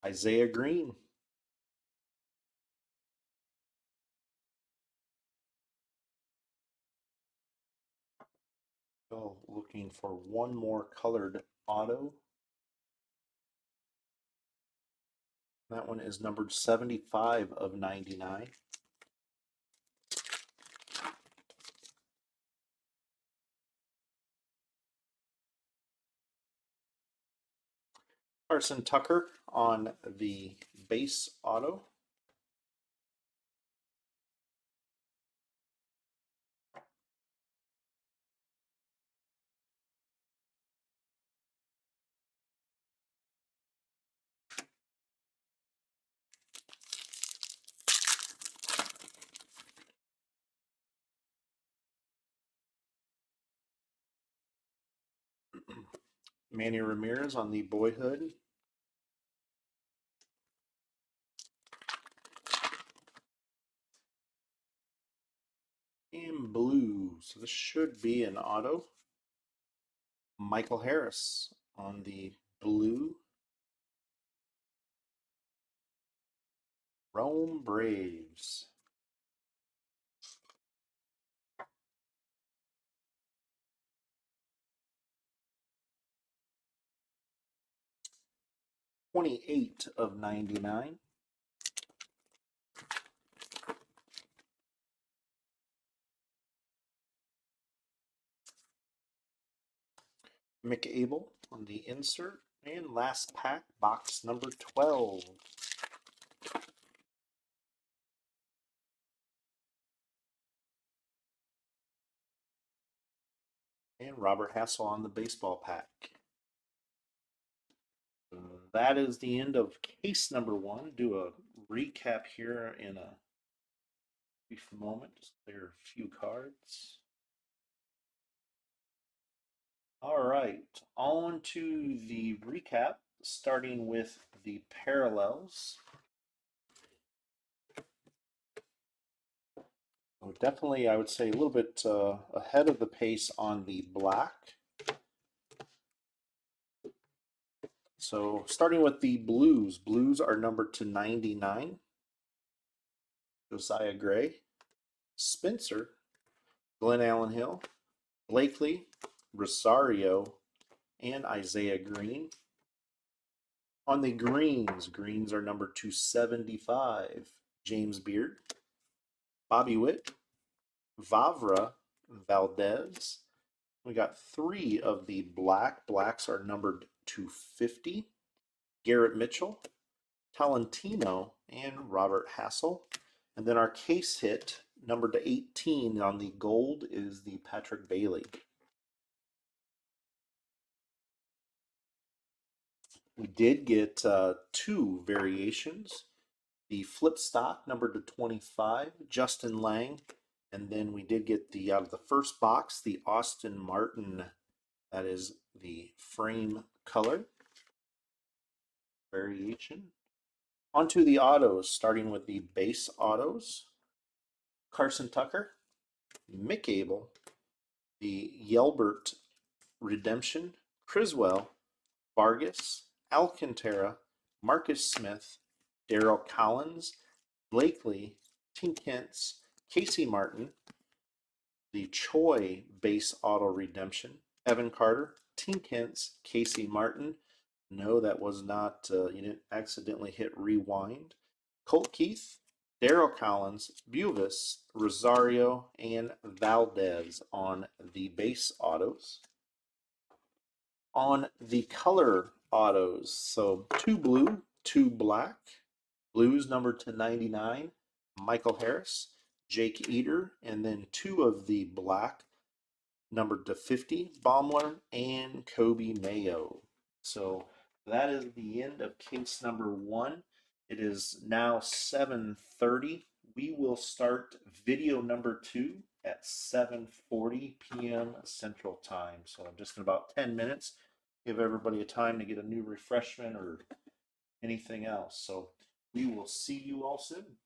Isaiah Green. Still looking for one more colored auto. That one is numbered 75 of 99. Carson Tucker on the base auto. Manny Ramirez on the Boyhood. And blue. So this should be an auto. Michael Harris on the blue. Rome Braves. '28 of 99. Mick Abel on the insert. And last pack, box number 12. And Robert Hassel on the baseball pack. That is the end of case number 1. Do a recap here in a brief moment. Just clear a few cards. All right, on to the recap, starting with the parallels. So definitely, I would say a little bit ahead of the pace on the black. So starting with the blues. Blues are numbered to 99. Josiah Gray, Spencer, Glenn Allen Hill, Blakely, Rosario, and Isaiah Green. On the greens, greens are numbered to 75. James Beard, Bobby Witt, Vavra, Valdez. We got 3 of the black. Blacks are numbered to 50. Garrett Mitchell, Talentino, and Robert Hassel. And then our case hit, numbered to 18 on the gold, is the Patrick Bailey. We did get 2 variations. The flip stock, numbered to 25, Justin Lang. And then we did get the, out of the first box, the Austin Martin. That is the frame color variation. Onto the autos, starting with the base autos. Carson Tucker, Mick Abel, the Yelbert Redemption, Criswell, Vargas, Alcantara, Marcus Smith, Darryl Collins, Blakely, Tinkentz, Casey Martin, the Choi base auto redemption, Evan Carter, Tinkentz, Casey Martin. No, that was not, you didn't accidentally hit rewind. Colt Keith, Darryl Collins, Buvis, Rosario, and Valdez on the base autos. On the color autos, so 2 blue, 2 black. Blues numbered to 99, Michael Harris, Jake Eater, and then 2 of the black numbered to 50, Baumler and Kobe Mayo. So that is the end of case number 1. It is now 7:30. We will start video number 2 at 7:40 p.m. Central Time. So just in about 10 minutes, give everybody a time to get a new refreshment or anything else. So we will see you all soon.